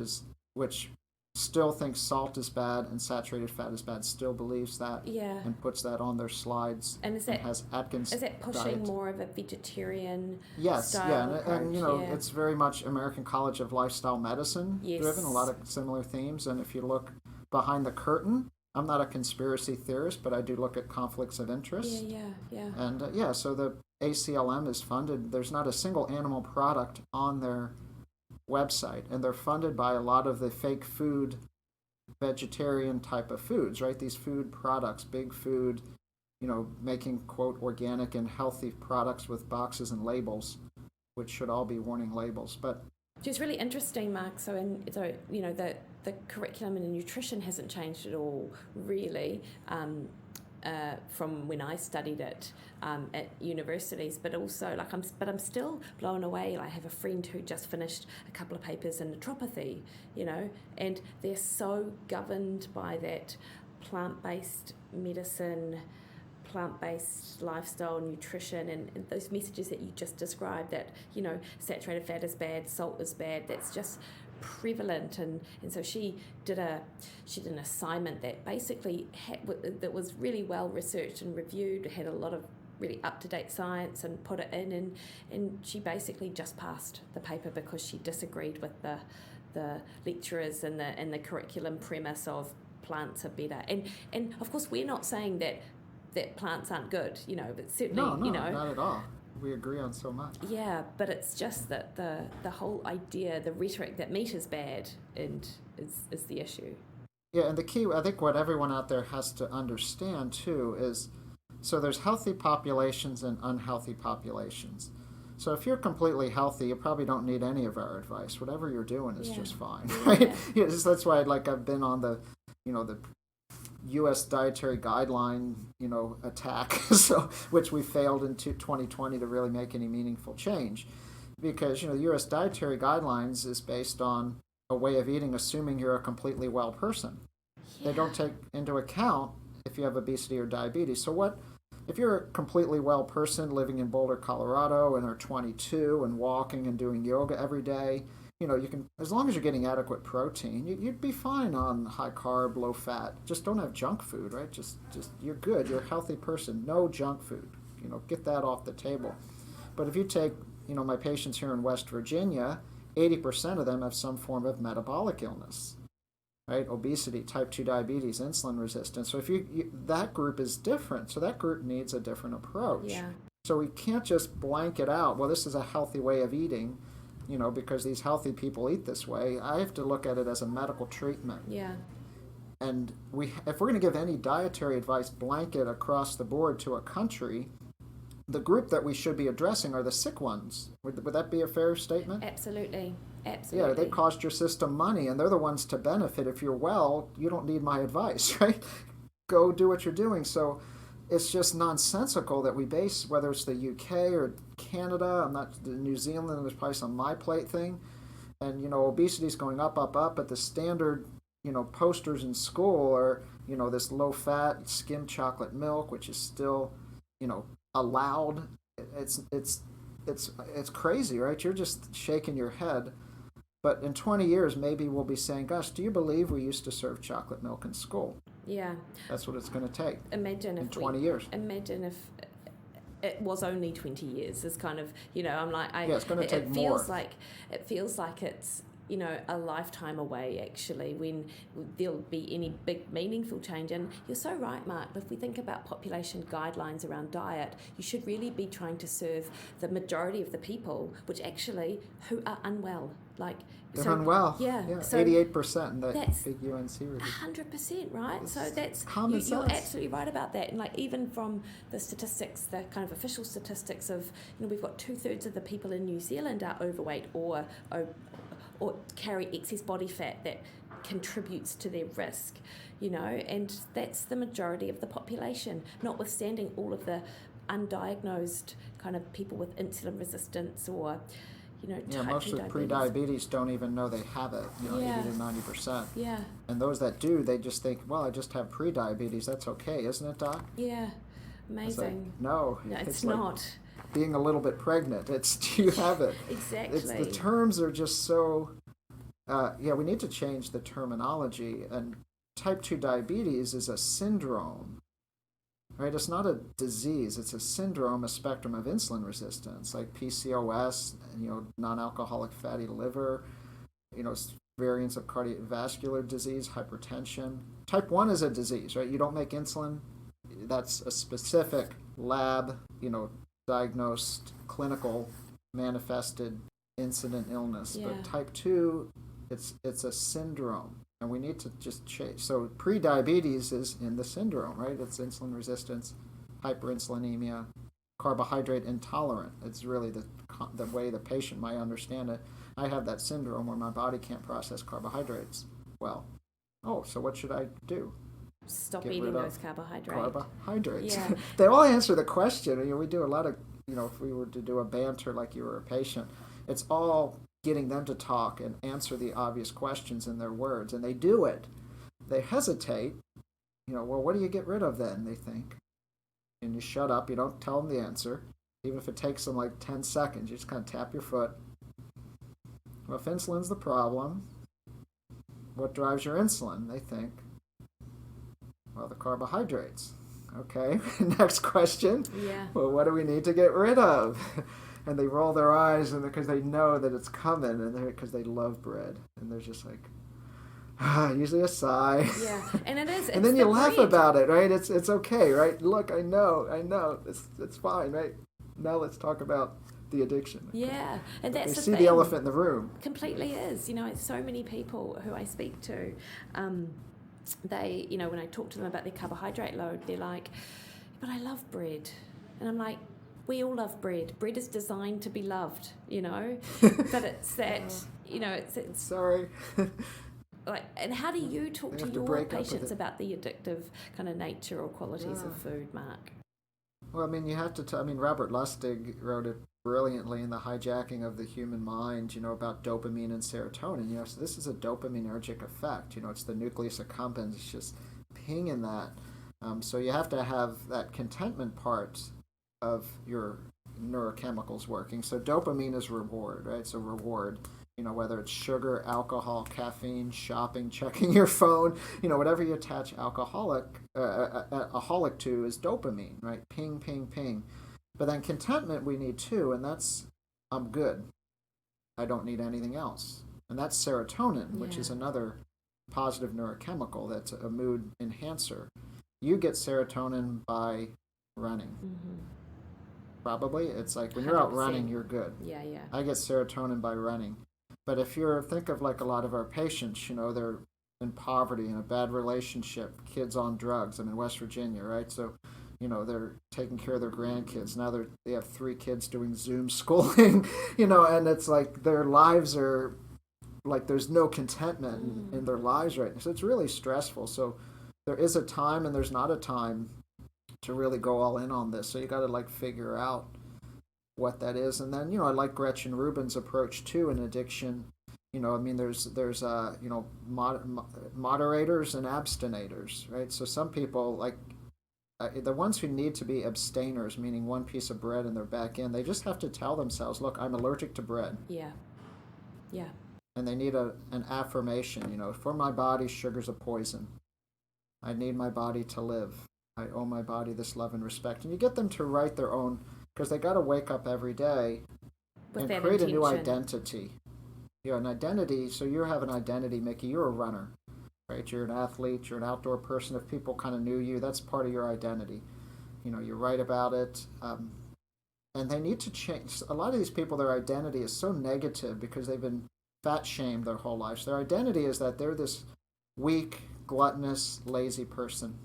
still thinks salt is bad and saturated fat is bad, still believes that, and puts that on their slides. And has Atkins is that pushing diet. More of a vegetarian Yes, style approach? And it's very much American College of Lifestyle Medicine driven, a lot of similar themes. And if you look behind the curtain, I'm not a conspiracy theorist, but I do look at conflicts of interest. Yeah. And so the ACLM is funded. There's not a single animal product on their website, and they're funded by a lot of the fake food, vegetarian type of foods, right? These food products, big food, making, quote, organic and healthy products with boxes and labels, which should all be warning labels. But it's really interesting, Mark. So the curriculum and the nutrition hasn't changed at all, really. from when I studied it at universities, but also I'm still blown away. I have a friend who just finished a couple of papers in naturopathy, and they're so governed by that plant-based medicine, plant-based lifestyle, nutrition, and those messages that you just described, that saturated fat is bad, salt is bad. That's just prevalent, and so she did an assignment that basically that was really well researched and reviewed, had a lot of really up-to-date science, and put it in, and she basically just passed the paper because she disagreed with the lecturers and the curriculum premise of plants are better, and of course we're not saying that plants aren't good, but certainly no, not at all. We agree on so much. Yeah, but it's just that the whole idea, the rhetoric that meat is bad, and is the issue. Yeah, and the key, I think what everyone out there has to understand too is, so there's healthy populations and unhealthy populations. So if you're completely healthy, you probably don't need any of our advice. Whatever you're doing is just fine, right? Yeah. That's why I've been on the U.S. dietary guideline, attack, which we failed in 2020 to really make any meaningful change, because the U.S. dietary guidelines is based on a way of eating, assuming you're a completely well person. Yeah. They don't take into account if you have obesity or diabetes. So if you're a completely well person living in Boulder, Colorado, and are 22 and walking and doing yoga every day, you can, as long as you're getting adequate protein, you'd be fine on high carb, low fat. Just don't have junk food, right? Just you're good. You're a healthy person. No junk food. Get that off the table. But if you take, my patients here in West Virginia, 80% of them have some form of metabolic illness, right? Obesity, type 2 diabetes, insulin resistance. So if that group is different. So that group needs a different approach. Yeah. So we can't just blanket out, well, this is a healthy way of eating, because these healthy people eat this way. I have to look at it as a medical treatment. Yeah. And if we're going to give any dietary advice blanket across the board to a country, the group that we should be addressing are the sick ones. Would that be a fair statement? Absolutely. Yeah, they cost your system money, and they're the ones to benefit. If you're well, you don't need my advice, right? Go do what you're doing. So it's just nonsensical that we base, whether it's the UK or Canada, New Zealand, there's probably some my plate thing. And, obesity's going up, but the standard, posters in school are, this low fat skimmed chocolate milk, which is still, allowed. It's crazy, right? You're just shaking your head. But in 20 years, maybe we'll be saying, gosh, do you believe we used to serve chocolate milk in school? Yeah. That's what it's going to take. Imagine in 20 years. Imagine if it was only 20 years. It's kind of, I'm like, it's going to take more. It feels like it's, a lifetime away, actually, when there'll be any big meaningful change. And you're so right, Mark. If we think about population guidelines around diet, you should really be trying to serve the majority of the people, who are unwell. They're unwell. Yeah. So 88% in that big UNC review. 100%, right? It's so that's common sense. You're absolutely right about that. And even from the statistics, the kind of official statistics of, we've got 2/3 of the people in New Zealand are overweight or carry excess body fat that contributes to their risk, and that's the majority of the population, notwithstanding all of the undiagnosed kind of people with insulin resistance or, type most 2 with pre-diabetes don't even know they have it, 80 to 90%. Yeah. And those that do, they just think, well, I just have pre-diabetes, that's okay, isn't it, Doc? Yeah, amazing. No, it's not. Being a little bit pregnant, do you have it? Exactly. The terms are just so, we need to change the terminology. And type 2 diabetes is a syndrome, right? It's not a disease, it's a syndrome, a spectrum of insulin resistance, like PCOS, non-alcoholic fatty liver, variants of cardiovascular disease, hypertension. Type 1 is a disease, right? You don't make insulin. That's a specific lab, diagnosed, clinical, manifested incident illness. Yeah. But type 2, it's a syndrome, and we need to just change. So pre-diabetes is in the syndrome, right? It's insulin resistance, hyperinsulinemia, carbohydrate intolerant. It's really the way the patient might understand it. I have that syndrome where my body can't process carbohydrates well. Oh, so what should I do? stop get eating rid of those carbohydrates. Carbohydrates. Yeah. They all answer the question. We do a lot of, if we were to do a banter like you were a patient, it's all getting them to talk and answer the obvious questions in their words. And they do it. They hesitate. Well, what do you get rid of then, they think. And you shut up. You don't tell them the answer. Even if it takes them like 10 seconds, you just kind of tap your foot. Well, if insulin's the problem, what drives your insulin? They think, well, the carbohydrates. Okay, next question. Yeah. Well, what do we need to get rid of? And they roll their eyes, and because they know that it's coming, and because they love bread, and they're just like, usually a sigh. Yeah, and it is. And then you laugh bread. about it, right? It's okay, right? Look, I know, it's fine, right? Now let's talk about the addiction. Yeah, and that's they the see thing. the elephant in the room. Completely is. It's so many people who I speak to, they, when I talk to them about their carbohydrate load, they're like, but I love bread. And I'm like, we all love bread. Bread is designed to be loved, but it's that, it's Sorry. like, and how do you talk to your patients about the addictive kind of nature or qualities of food, Mark? Well, you have to Robert Lustig wrote it brilliantly in The Hijacking of the Human Mind, about dopamine and serotonin. So this is a dopaminergic effect. It's the nucleus accumbens. It's just pinging that. So you have to have that contentment part of your neurochemicals working. So dopamine is reward, right? So reward. Whether it's sugar, alcohol, caffeine, shopping, checking your phone, whatever you attach alcoholic to is dopamine, right? Ping, ping, ping. But then contentment we need too, and that's, I'm good. I don't need anything else. And that's serotonin, which is another positive neurochemical that's a mood enhancer. You get serotonin by running. Mm-hmm. Probably. It's like when you're out running, you're good. Yeah. I get serotonin by running. But if think of like a lot of our patients, they're in poverty, in a bad relationship, kids on drugs. I'm in West Virginia, right? So, they're taking care of their grandkids. Now they have 3 kids doing Zoom schooling, and it's like their lives are like there's no contentment in their lives right now. So it's really stressful. So there is a time and there's not a time to really go all in on this. So you got to figure out what that is. And then, I like Gretchen Rubin's approach too in addiction. There's moderators and abstinators, right? So some people the ones who need to be abstainers, meaning one piece of bread and they're back in, they just have to tell themselves, look, I'm allergic to bread. Yeah. And they need an affirmation, for my body, sugar's a poison. I need my body to live. I owe my body this love and respect. And you get them to write their own, because they got to wake up every day and create a new identity. An identity, so you have an identity, Mikki, you're a runner, right? You're an athlete, you're an outdoor person. If people kind of knew you, that's part of your identity. You write about it, and they need to change. A lot of these people, their identity is so negative because they've been fat shamed their whole lives. Their identity is that they're this weak, gluttonous, lazy person.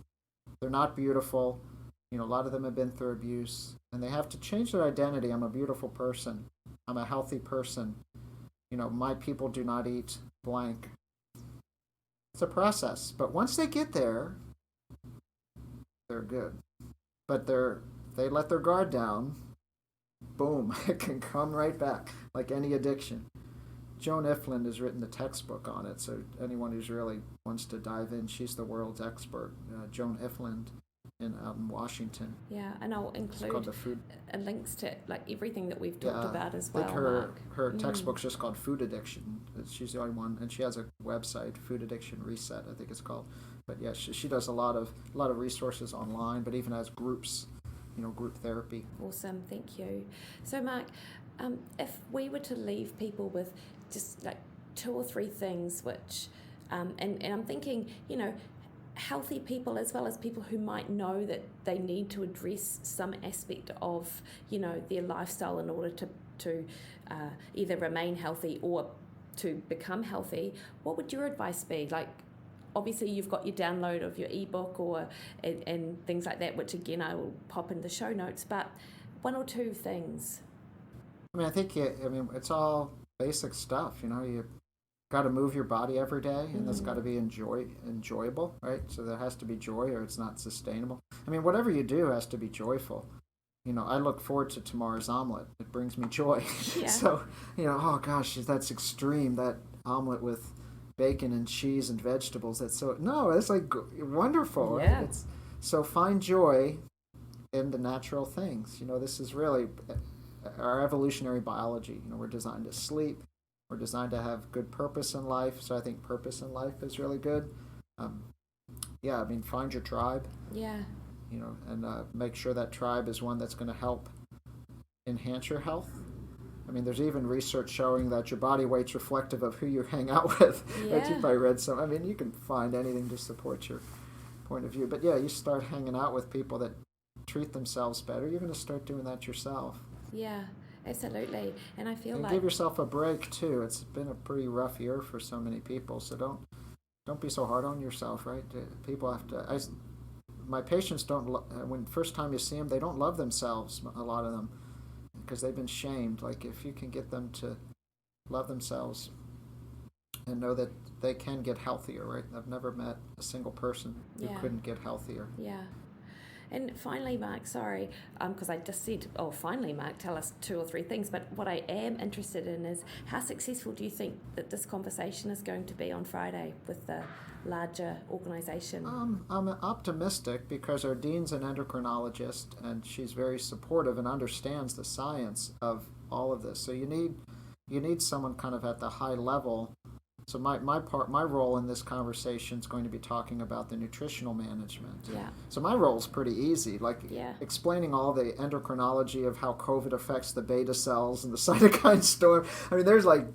They're not beautiful. A lot of them have been through abuse, and they have to change their identity. I'm a beautiful person. I'm a healthy person. My people do not eat blank. It's a process, but once they get there, they're good. But they let their guard down, boom, it can come right back, like any addiction. Joan Ifland has written the textbook on it, so anyone who's really wants to dive in, she's the world's expert. Joan Ifland out in Washington. Yeah, and I'll include links to everything that we've talked about as well. I think her textbook's just called Food Addiction. She's the only one, and she has a website, Food Addiction Reset, I think it's called. But yeah, she does a lot of resources online, but even has groups, group therapy. Awesome, thank you. So Mark, if we were to leave people with just 2 or 3 things which, and I'm thinking, healthy people as well as people who might know that they need to address some aspect of, their lifestyle in order to either remain healthy or to become healthy, what would your advice be? Obviously you've got your download of your ebook and things like that, which again I will pop in the show notes, but 1 or 2 things. I think it's all basic stuff. You got to move your body every day, and that's got to be enjoyable, right? So there has to be joy, or it's not sustainable. I mean, whatever you do has to be joyful. I look forward to tomorrow's omelet. It brings me joy. Yeah. So, oh gosh, that's extreme, that omelet with bacon and cheese and vegetables. It's like wonderful. Right? Yeah. So find joy in the natural things. This is really our evolutionary biology. We're designed to sleep. We're designed to have good purpose in life. So I think purpose in life is really good. Find your tribe. Yeah. And make sure that tribe is one that's going to help enhance your health. I mean, there's even research showing that your body weight's reflective of who you hang out with. Yeah. Right? You've probably read some. I mean, you can find anything to support your point of view. But yeah, you start hanging out with people that treat themselves better, you're going to start doing that yourself. Yeah, absolutely. And I feel and like... give yourself a break, too. It's been a pretty rough year for so many people, so don't be so hard on yourself, right? People have to... my patients don't... when first time you see them, they don't love themselves, a lot of them, because they've been shamed. Like, if you can get them to love themselves and know that they can get healthier, right? I've never met a single person who couldn't get healthier. Yeah. And finally, Mark, sorry, because I just said, finally, Mark, tell us 2 or 3 things. But what I am interested in is, how successful do you think that this conversation is going to be on Friday with the larger organisation? I'm optimistic because our dean's an endocrinologist, and she's very supportive and understands the science of all of this. So you need someone kind of at the high level. So my role in this conversation is going to be talking about the nutritional management. Yeah. So my role is pretty easy, explaining all the endocrinology of how COVID affects the beta cells and the cytokine storm. I mean, there's like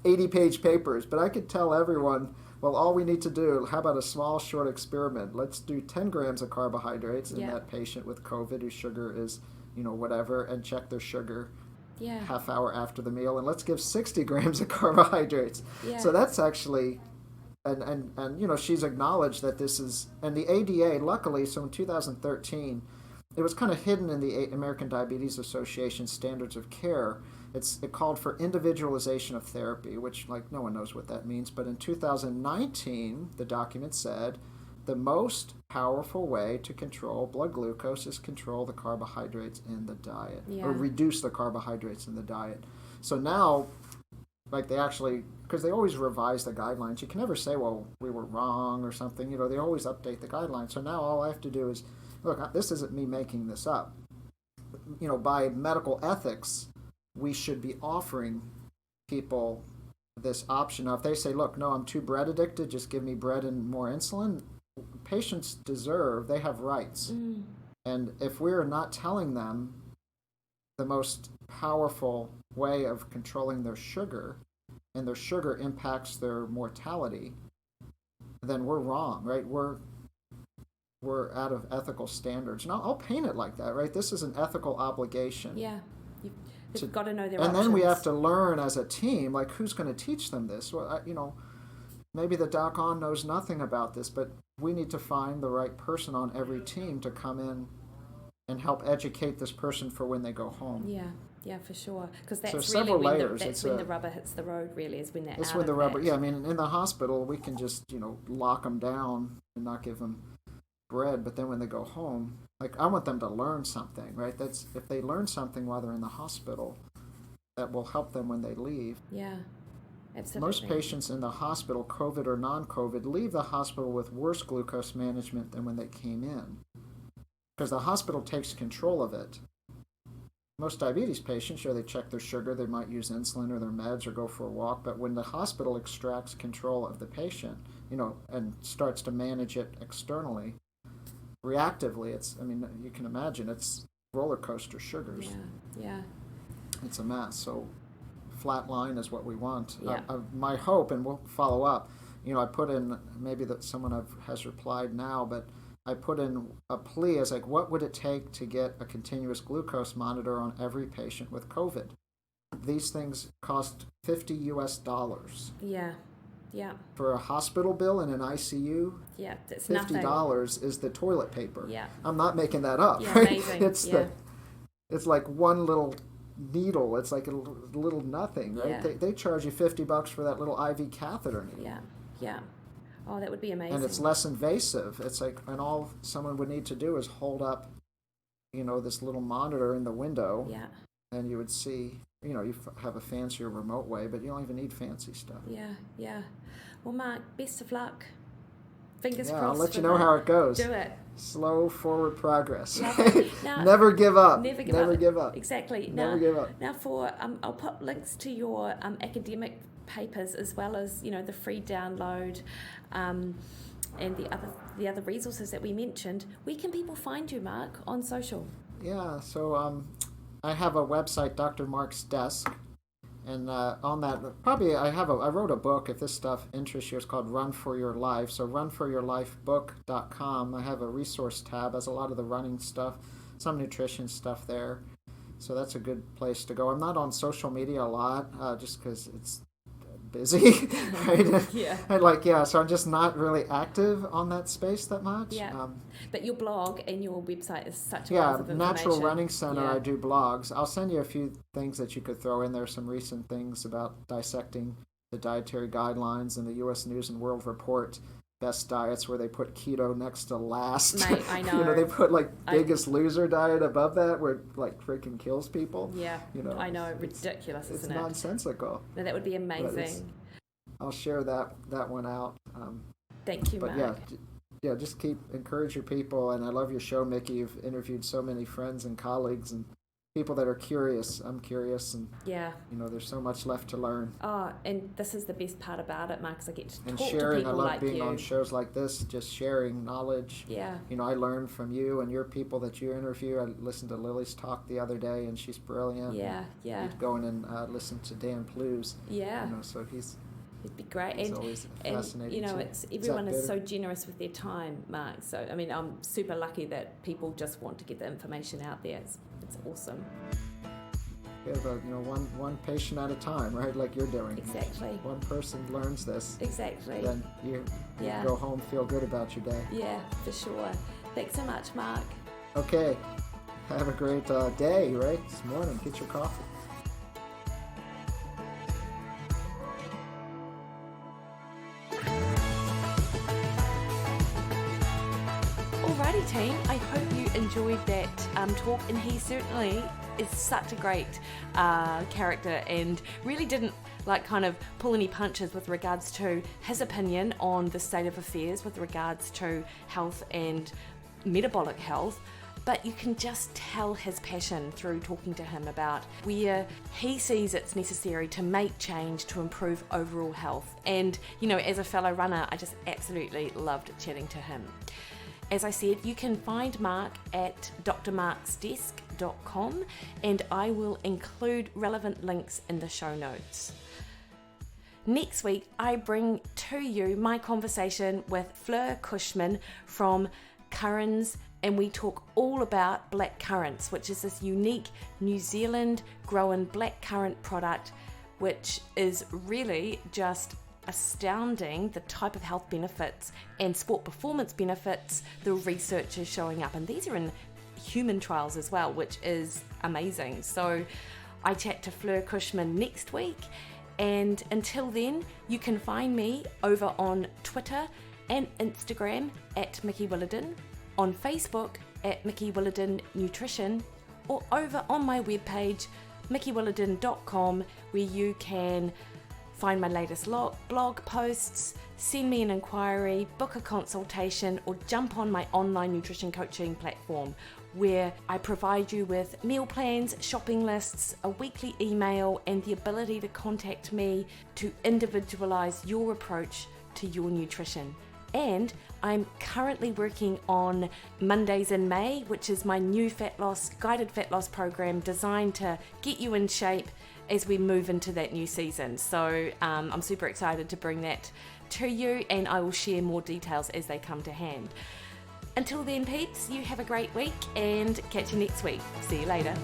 80-page papers, but I could tell everyone, well, all we need to do, how about a small, short experiment? Let's do 10 grams of carbohydrates in that patient with COVID whose sugar is, whatever, and check their sugar. Yeah. Half hour after the meal, and let's give 60 grams of carbohydrates. Yeah. So that's actually, and she's acknowledged that this is, and the ADA, luckily, so in 2013, it was kind of hidden in the American Diabetes Association standards of care. It called for individualization of therapy, which no one knows what that means. But in 2019, the document said, the most powerful way to control blood glucose is control the carbohydrates in the diet, or reduce the carbohydrates in the diet. So now, they actually, because they always revise the guidelines, you can never say, well, we were wrong or something. They always update the guidelines. So now all I have to do is, look, this isn't me making this up. By medical ethics, we should be offering people this option. Now, if they say, look, no, I'm too bread addicted, just give me bread and more insulin, patients they have rights. And if we're not telling them the most powerful way of controlling their sugar, and their sugar impacts their mortality, then we're wrong, right? We're out of ethical standards. And I'll paint it like that, right? This is an ethical obligation. Yeah. You've got to know their options. And then we have to learn as a team, who's going to teach them this? Well, maybe the doc on knows nothing about this, but we need to find the right person on every team to come in and help educate this person for when they go home. Yeah, for sure. Because that's several really layers. when the rubber hits the road, really, is when they're It's out when the of rubber, that. I mean, in the hospital, we can just, lock them down and not give them bread, but then when they go home, I want them to learn something, right? That's, if they learn something while they're in the hospital, that will help them when they leave. Yeah. Absolutely. Most patients in the hospital, COVID or non-COVID, leave the hospital with worse glucose management than when they came in, because the hospital takes control of it. Most diabetes patients, they check their sugar, they might use insulin or their meds or go for a walk, but when the hospital extracts control of the patient, and starts to manage it externally, reactively, you can imagine, it's roller coaster sugars. Yeah. It's a mess. So flat line is what we want. Yeah. My hope, and we'll follow up, I put in, maybe that someone has replied now, but I put in a plea as what would it take to get a continuous glucose monitor on every patient with COVID? These things cost $50 US. Yeah. For a hospital bill in an ICU, that's $50 nothing. Is the toilet paper. Yeah. I'm not making that up. Yeah, right? amazing. It's like one little needle. It's like a little nothing, right? Yeah. They charge you $50 for that little IV catheter needle. Yeah, yeah. Oh, that would be amazing. And it's less invasive. It's like, and all someone would need to do is hold up, this little monitor in the window. Yeah. And you would see, you have a fancier remote way, but you don't even need fancy stuff. Yeah, yeah. Well, Mark, best of luck. Fingers crossed. I'll let you know how it goes. Do it. Slow forward progress. Now, never give up. Never give up. Exactly. Never give up. Now, I'll put links to your academic papers as well as the free download, and the other resources that we mentioned. Where can people find you, Mark, on social? Yeah. So I have a website, Dr. Mark's Desk. And on that, I wrote a book, if this stuff interests you, it's called Run For Your Life. So runforyourlifebook.com. I have a resource tab, has a lot of the running stuff, some nutrition stuff there. So that's a good place to go. I'm not on social media a lot, just because it's busy, right? Yeah. And so I'm just not really active on that space that much. Yeah. But your blog and your website is such a wealth of information. Natural Running Center, Yeah. I do blogs. I'll send you a few things that you could throw in there, some recent things about dissecting the dietary guidelines in the U.S. News and World Report best diets, where they put keto next to last. Mate, I know. They put Biggest Loser diet above that, where it freaking kills people. Yeah, I know. Ridiculous, isn't it? It's nonsensical. No, that would be amazing. I'll share that one out. Thank you, Mark. But just encourage your people, and I love your show, Mikki. You've interviewed so many friends and colleagues and people that are curious. I'm curious, and there's so much left to learn. Oh, and this is the best part about it, Mark, because I get to and talk sharing, to people I love like being you. on shows like this, just sharing knowledge. Yeah. I learn from you and your people that you interview. I listened to Lily's talk the other day, and she's brilliant. Yeah. You'd go in and listen to Dan Plews. Yeah. So it'd be great. It's always fascinating. And everyone is so generous with their time, Mark. So I'm super lucky that people just want to get the information out there. It's awesome. Yeah, but one patient at a time, right? Like you're doing. Exactly. One person learns this. Exactly. Then you go home, feel good about your day. Yeah, for sure. Thanks so much, Mark. Okay. Have a great day, right? This morning. Get your coffee. Alrighty, team. I hope you enjoyed that talk, and he certainly is such a great character and really didn't kind of pull any punches with regards to his opinion on the state of affairs with regards to health and metabolic health. But you can just tell his passion through talking to him about where he sees it's necessary to make change to improve overall health. And, as a fellow runner, I just absolutely loved chatting to him. As I said, you can find Mark at drmarksdesk.com, and I will include relevant links in the show notes. Next week, I bring to you my conversation with Fleur Cushman from Currans, and we talk all about black currants, which is this unique New Zealand grown black currant product, which is really just astounding, the type of health benefits and sport performance benefits the research is showing up. And these are in human trials as well, which is amazing. So I chat to Fleur Cushman next week. And until then, you can find me over on Twitter and Instagram at Mikki Williden, on Facebook at Mikki Williden Nutrition, or over on my webpage, mikkiwilliden.com, where you can find my latest blog posts, send me an inquiry, book a consultation, or jump on my online nutrition coaching platform, where I provide you with meal plans, shopping lists, a weekly email, and the ability to contact me to individualize your approach to your nutrition. And I'm currently working on Mondays in May, which is my new guided fat loss program designed to get you in shape as we move into that new season. So I'm super excited to bring that to you, and I will share more details as they come to hand. Until then, peeps, you have a great week, and catch you next week. See you later.